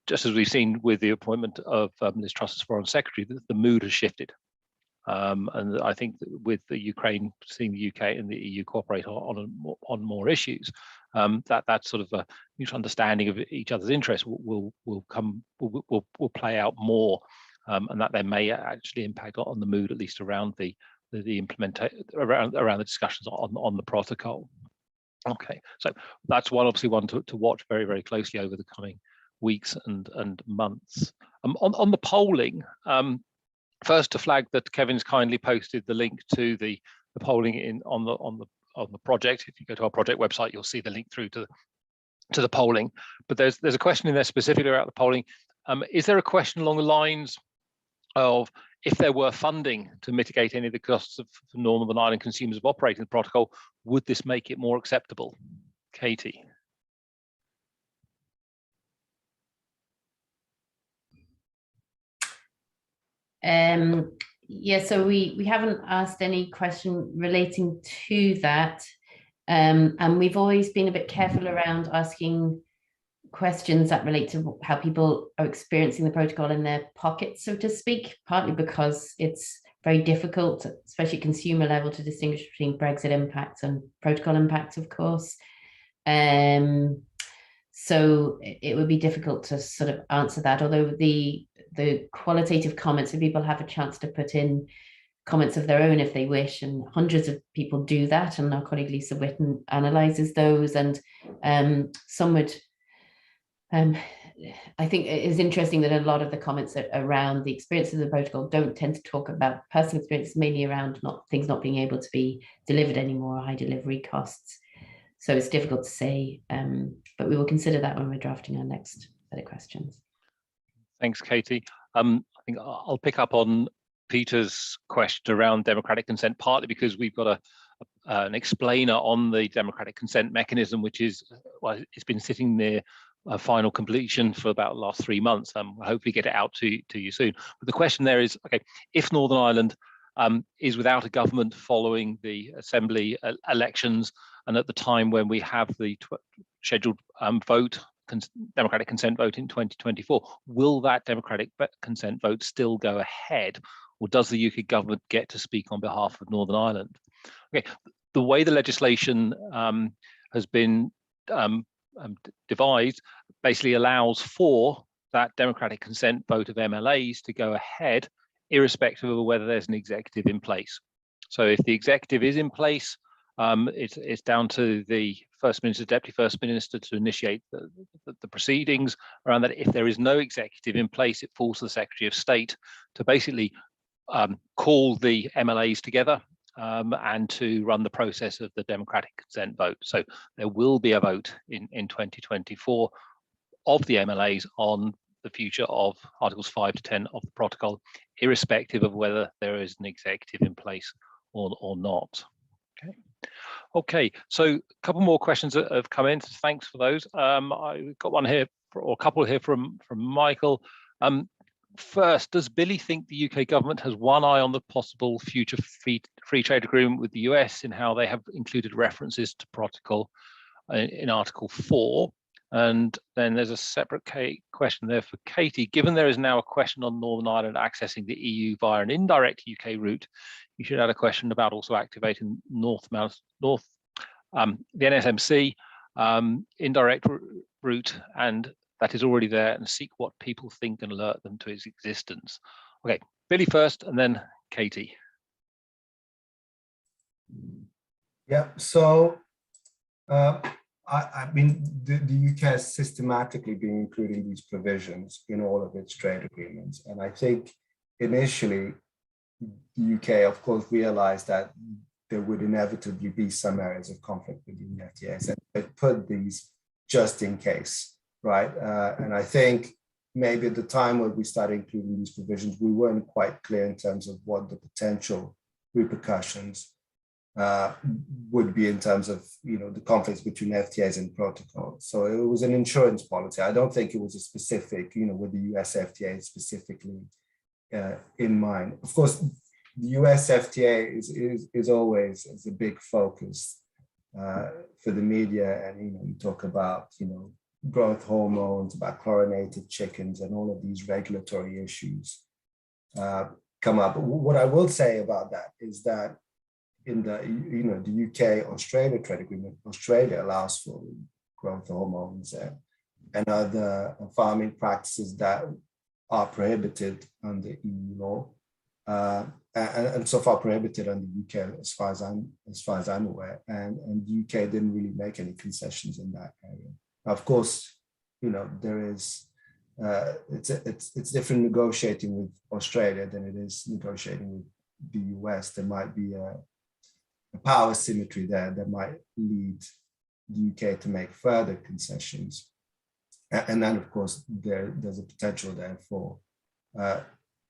just as we've seen with the appointment of Liz Truss as Foreign Secretary, the mood has shifted. And I think that with the Ukraine, seeing the UK and the EU cooperate on more issues, that sort of a mutual understanding of each other's interests will play out more, and that then may actually impact on the mood, at least around the implementation, around the discussions on the protocol. Okay, so that's obviously one to watch very, very closely over the coming weeks and months. On the polling. First, to flag that Kevin's kindly posted the link to the polling on the project. If you go to our project website, you'll see the link through to the polling. But there's a question in there specifically about the polling. Is there a question along the lines of if there were funding to mitigate any of the costs of Northern Ireland consumers of operating the protocol, would this make it more acceptable? Katy. Yeah, so we haven't asked any question relating to that, and we've always been a bit careful around asking questions that relate to how people are experiencing the protocol in their pockets, so to speak, partly because it's very difficult, especially at consumer level, to distinguish between Brexit impacts and protocol impacts, of course. So it would be difficult to sort of answer that, although the qualitative comments, so people have a chance to put in comments of their own if they wish, and hundreds of people do that, and our colleague Lisa Whitten analyses those, and some would, I think it is interesting that a lot of the comments around the experience of the protocol don't tend to talk about personal experience, mainly around things not being able to be delivered anymore, high delivery costs. So it's difficult to say, but we will consider that when we're drafting our next set of questions. Thanks, Katy. I think I'll pick up on Peter's question around democratic consent, partly because we've got an explainer on the democratic consent mechanism, which is, well, it's been sitting near final completion for about the last 3 months. We'll hopefully get it out to you soon. But the question there is, okay, if Northern Ireland is without a government following the Assembly elections, and at the time when we have the scheduled democratic consent vote in 2024, will that democratic consent vote still go ahead, or does the UK government get to speak on behalf of Northern Ireland? Okay, the way the legislation has been devised basically allows for that democratic consent vote of MLAs to go ahead, irrespective of whether there's an executive in place. So if the executive is in place, it's down to the First Minister, Deputy First Minister to initiate the proceedings around that. If there is no executive in place, it falls to the Secretary of State to basically call the MLAs together and to run the process of the democratic consent vote. So there will be a vote in 2024 of the MLAs on the future of Articles 5 to 10 of the protocol, irrespective of whether there is an executive in place or not. Okay, so a couple more questions that have come in. Thanks for those. I've got one here, or a couple here from Michael. First, does Billy think the UK government has one eye on the possible future free trade agreement with the US in how they have included references to protocol in Article 4? And then there's a separate question there for Katy. Given there is now a question on Northern Ireland accessing the EU via an indirect UK route, you should add a question about also activating the NSMC indirect route, and that is already there, and seek what people think and alert them to its existence. Okay, Billy first, and then Katy. Yeah, so I mean, the UK has systematically been including these provisions in all of its trade agreements. And I think initially, the UK, of course, realized that there would inevitably be some areas of conflict within the FTAs, and they put these just in case, right? And I think maybe at the time when we started including these provisions, we weren't quite clear in terms of what the potential repercussions would be in terms of, the conflicts between FTAs and protocols. So it was an insurance policy. I don't think it was a specific, with the US FTA specifically in mind. Of course, the US FTA is always a big focus for the media, and you talk about growth hormones, about chlorinated chickens, and all of these regulatory issues come up. What I will say about that is that in the UK-Australia trade agreement, Australia allows for growth hormones and other farming practices that are prohibited under EU law, and so far prohibited under UK as far as I'm aware. And the UK didn't really make any concessions in that area. Of course, there is it's different negotiating with Australia than it is negotiating with the US. There might be a power symmetry there that might lead the UK to make further concessions. And then, of course, there's a potential there for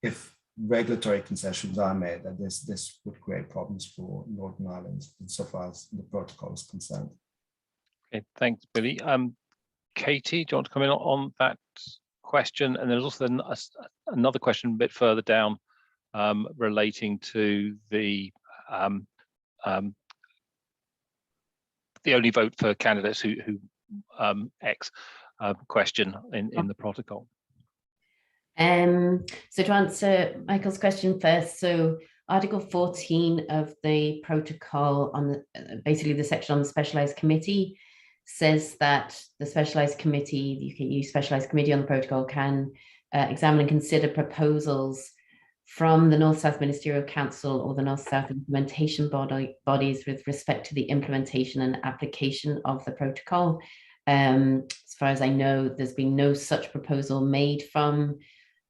if regulatory concessions are made, that this would create problems for Northern Ireland insofar as the protocol is concerned. Okay, thanks, Billy. Katy, do you want to come in on that question? And there's also another question a bit further down relating to the only vote for candidates who X question in the protocol. So to answer Michael's question first, so Article 14 of the protocol on basically the section on the specialised committee says that the specialised committee, the UK specialised committee on the protocol, can examine and consider proposals from the North-South Ministerial Council or the North-South implementation bodies with respect to the implementation and application of the protocol. As far as I know, there's been no such proposal made from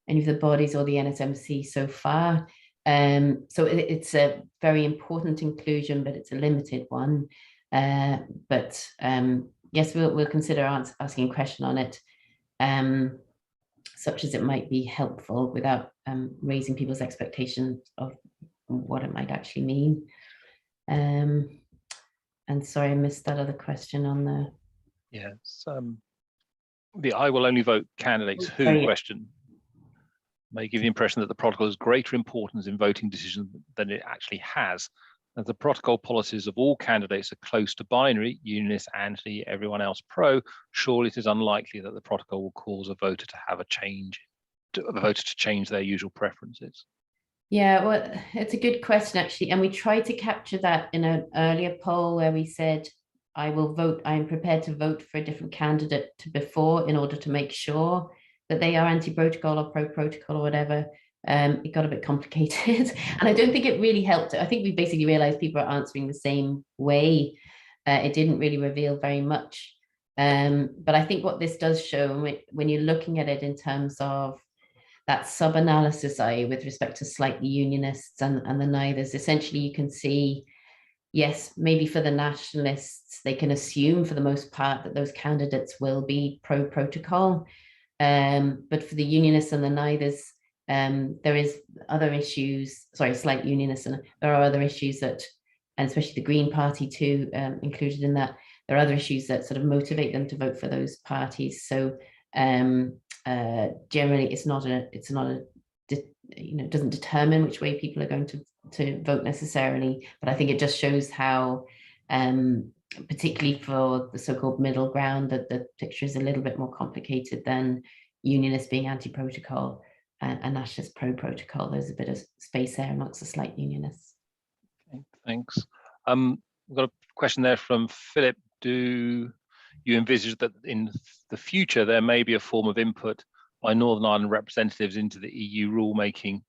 any of the bodies or the NSMC so far. So it's a very important inclusion, but it's a limited one. But yes, we'll consider asking a question on it, such as it might be helpful without raising people's expectations of what it might actually mean. And sorry, I missed that other question on the... Yes, the I will only vote candidates who question may give the impression that the protocol has greater importance in voting decisions than it actually has. As the protocol policies of all candidates are close to binary, unionist, anti, everyone else pro, surely it is unlikely that the protocol will cause a voter to have a change, to change their usual preferences. Yeah, well, it's a good question actually, and we tried to capture that in an earlier poll where we said, I am prepared to vote for a different candidate to before in order to make sure that they are anti-protocol or pro-protocol or whatever. It got a bit complicated and I don't think it really helped. I think we basically realized people are answering the same way. It didn't really reveal very much. But I think what this does show, when you're looking at it in terms of that sub-analysis, with respect to slightly unionists and the neithers, essentially you can see, yes, maybe for the nationalists, they can assume for the most part that those candidates will be pro-protocol. But for the unionists and the neithers, there is other issues, slight unionists, and there are other issues that, and especially the Green Party too, included in that, there are other issues that sort of motivate them to vote for those parties. So generally it doesn't determine which way people are going to vote necessarily, but I think it just shows how, particularly for the so-called middle ground, that the picture is a little bit more complicated than unionists being anti-protocol and nationalists pro-protocol. There's a bit of space there amongst the slight unionists. Okay, thanks. We've got a question there from Philip. Do you envisage that in the future there may be a form of input by Northern Ireland representatives into the EU rulemaking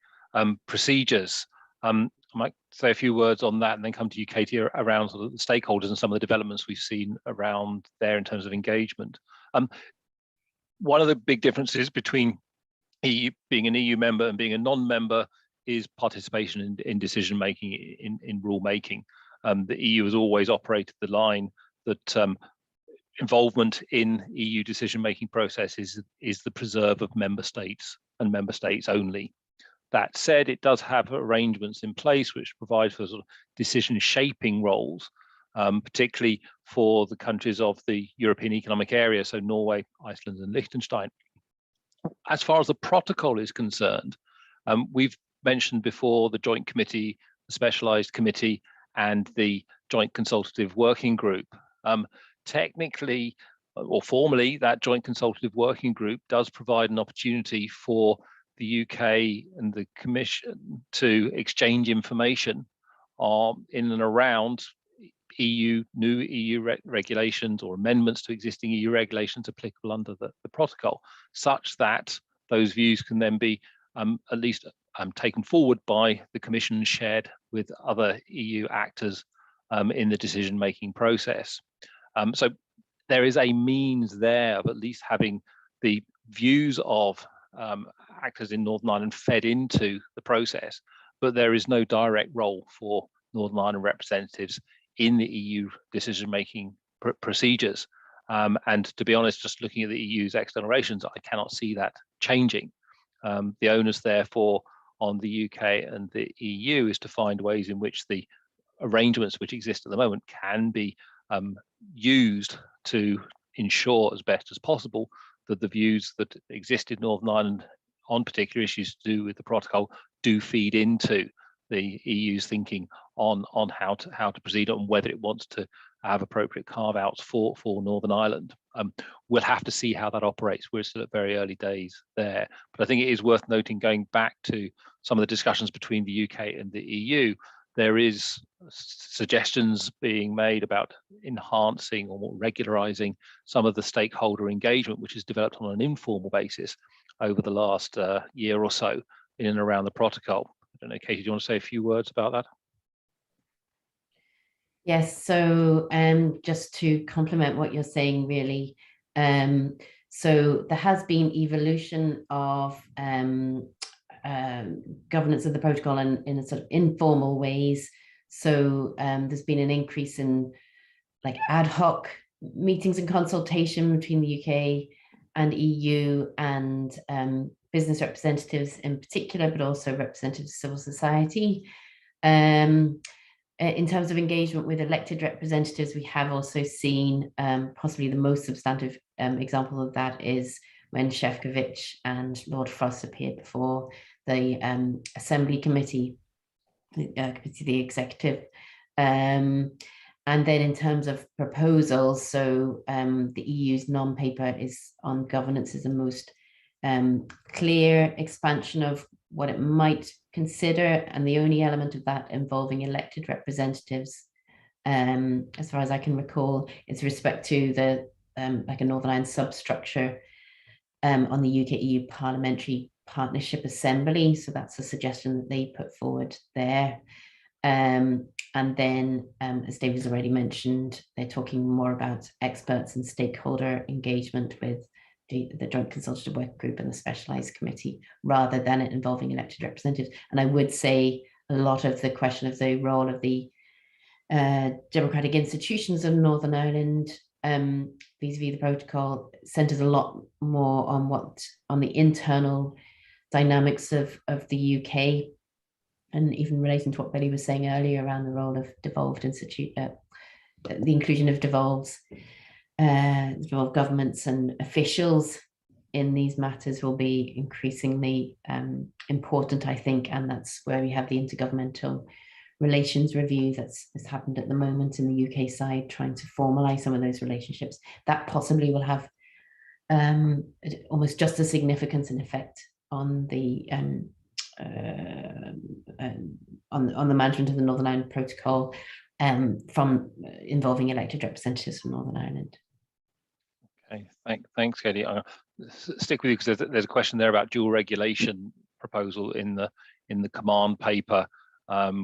procedures? I might say a few words on that and then come to you, Katy, around sort of the stakeholders and some of the developments we've seen around there in terms of engagement. One of the big differences between EU, being an EU member and being a non-member, is participation in decision-making, in rule-making. The EU has always operated the line that involvement in EU decision-making processes is the preserve of member states and member states only. That said, it does have arrangements in place which provide for sort of decision shaping roles, particularly for the countries of the European Economic Area, so Norway, Iceland and Liechtenstein. As far as the protocol is concerned, we've mentioned before the Joint Committee, the Specialised Committee and the Joint Consultative Working Group. Technically or formally, that Joint Consultative Working Group does provide an opportunity for the UK and the Commission to exchange information in and around new EU regulations or amendments to existing EU regulations applicable under the protocol, such that those views can then be at least taken forward by the Commission and shared with other EU actors in the decision-making process. So there is a means there of at least having the views of actors in Northern Ireland fed into the process, but there is no direct role for Northern Ireland representatives in the EU decision-making procedures. And to be honest, just looking at the EU's external relations, I cannot see that changing. The onus, therefore, on the UK and the EU is to find ways in which the arrangements which exist at the moment can be used to ensure as best as possible that the views that exist in Northern Ireland on particular issues to do with the protocol do feed into the EU's thinking on how to proceed and whether it wants to have appropriate carve-outs for Northern Ireland. We'll have to see how that operates. We're still at very early days there, but I think it is worth noting, going back to some of the discussions between the UK and the EU, there is suggestions being made about enhancing or regularizing some of the stakeholder engagement, which is developed on an informal basis over the last year or so in and around the protocol. I don't know, Katy, do you want to say a few words about that? Yes, so just to complement what you're saying, really, so there has been evolution of governance of the protocol in a sort of informal ways. So there's been an increase in like ad hoc meetings and consultation between the UK and EU and business representatives in particular, but also representatives of civil society. In terms of engagement with elected representatives, we have also seen possibly the most substantive example of that is when Šefčovič and Lord Frost appeared before the Assembly Committee, the executive. And then in terms of proposals, so the EU's non-paper is on governance is the most clear expansion of what it might consider, and the only element of that involving elected representatives, as far as I can recall, is respect to the like a Northern Ireland substructure on the UK EU Parliamentary Partnership Assembly. So that's a suggestion that they put forward there. And then, as David has already mentioned, they're talking more about experts and stakeholder engagement with the Joint Consultative Work Group and the Specialised Committee, rather than it involving elected representatives. And I would say a lot of the question of the role of the democratic institutions of Northern Ireland vis-a-vis the protocol centres a lot more on the internal dynamics of the UK, and even relating to what Billy was saying earlier around the role of devolved institute, the inclusion of devolved governments and officials in these matters will be increasingly important, I think, and that's where we have the intergovernmental relations review that's happened at the moment in the UK side, trying to formalise some of those relationships. That possibly will have almost just as significant an effect on the management of the Northern Ireland Protocol from involving elected representatives from Northern Ireland. Okay, thanks, Katy. I'll stick with you because there's a question there about dual regulation proposal in the command paper,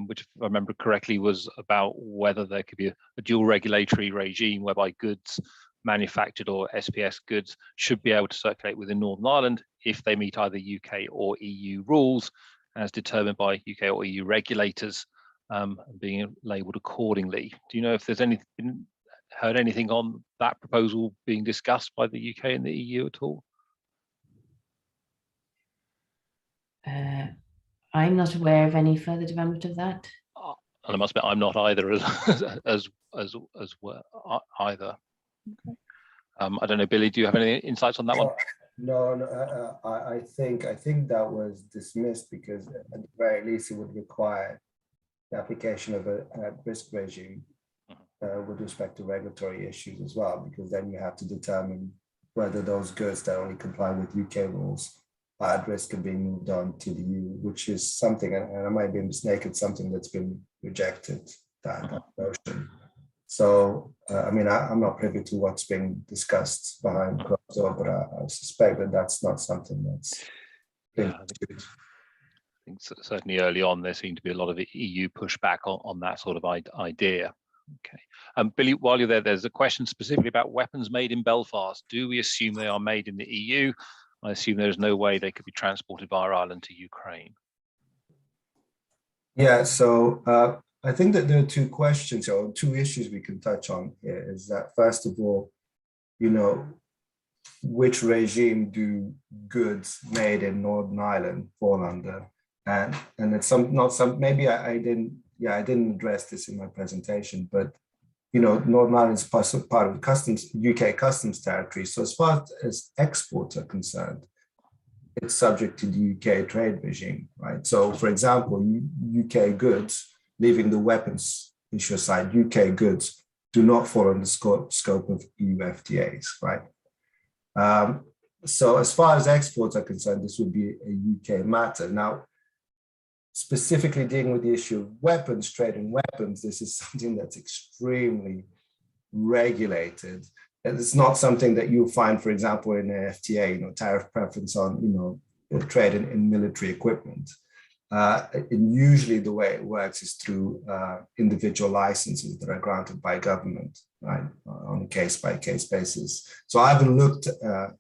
which, if I remember correctly, was about whether there could be a dual regulatory regime whereby goods manufactured or SPS goods should be able to circulate within Northern Ireland if they meet either UK or EU rules as determined by UK or EU regulators, being labelled accordingly. Do you know if there's heard anything on that proposal being discussed by the UK and the EU at all? I'm not aware of any further development of that. And I must admit, I'm not either as well either. Okay. I don't know, Billy, do you have any insights on that one? No, I think that was dismissed because at the very least it would require the application of a risk regime with respect to regulatory issues as well, because then you have to determine whether those goods that only comply with UK rules are at risk of being moved on to the EU, which is something, and I might be mistaken, something that's been rejected, that notion. So, I mean, I'm not privy to what's being discussed behind closed door, but I suspect that that's not something that's been I think certainly early on there seemed to be a lot of EU pushback on that sort of idea. Okay, Billy, while you're there, there's a question specifically about weapons made in Belfast. Do we assume they are made in the EU? I assume there's no way they could be transported via Ireland to Ukraine. Yeah, so I think that there are two questions or two issues we can touch on here. Is that first of all, you know, which regime do goods made in Northern Ireland fall under? And it's maybe I didn't address this in my presentation, but you know, Northern Ireland is part of the UK customs territory. So as far as exports are concerned, it's subject to the UK trade regime, right? So for example, UK goods, leaving the weapons issue aside, UK goods do not fall under the scope of EU FTAs, right? So as far as exports are concerned, this would be a UK matter. Now, specifically dealing with the issue of weapons, trade in weapons, this is something that's extremely regulated. And it's not something that you'll find, for example, in an FTA, you know, tariff preference on, you know, trade in military equipment. And usually the way it works is through individual licenses that are granted by government, right, on a case-by-case basis. So I haven't looked at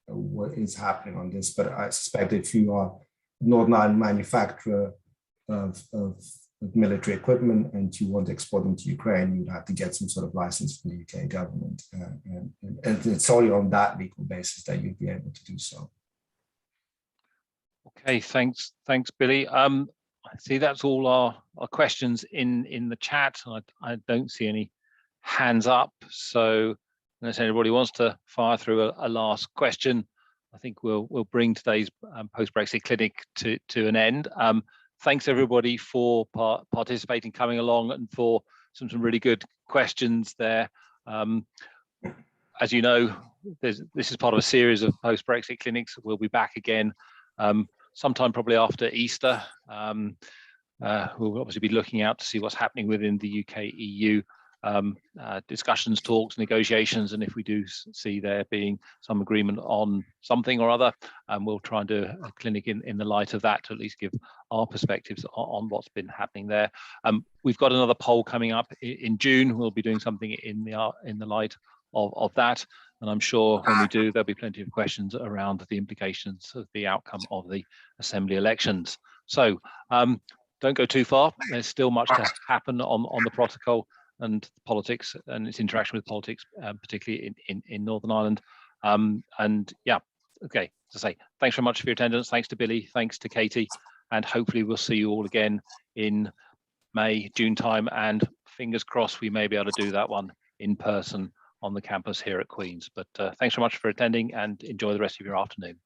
what is happening on this, but I suspect if you are Northern Ireland manufacturer of military equipment and you want to export them to Ukraine, you'd have to get some sort of license from the UK government. And it's only on that legal basis that you'd be able to do so. Okay, thanks, Billy. I see that's all our questions in the chat. I don't see any hands up. So unless anybody wants to fire through a last question, I think we'll bring today's post-Brexit clinic to an end. Thanks everybody for participating, coming along, and for some really good questions there. As you know, this is part of a series of post-Brexit clinics. We'll be back again sometime probably after Easter. We'll obviously be looking out to see what's happening within the UK-EU discussions, talks, negotiations, and if we do see there being some agreement on something or other, we'll try and do a clinic in the light of that to at least give our perspectives on what's been happening there. We've got another poll coming up in June. We'll be doing something in the light of that, and I'm sure when we do, there'll be plenty of questions around the implications of the outcome of the Assembly elections. So don't go too far. There's still much to happen on the protocol and politics and its interaction with politics, particularly in Northern Ireland. And yeah, okay, to say thanks very much for your attendance. Thanks to Billy, thanks to Katy, and hopefully we'll see you all again in May, June time, and fingers crossed we may be able to do that one in person on the campus here at Queen's. But thanks very much for attending and enjoy the rest of your afternoon.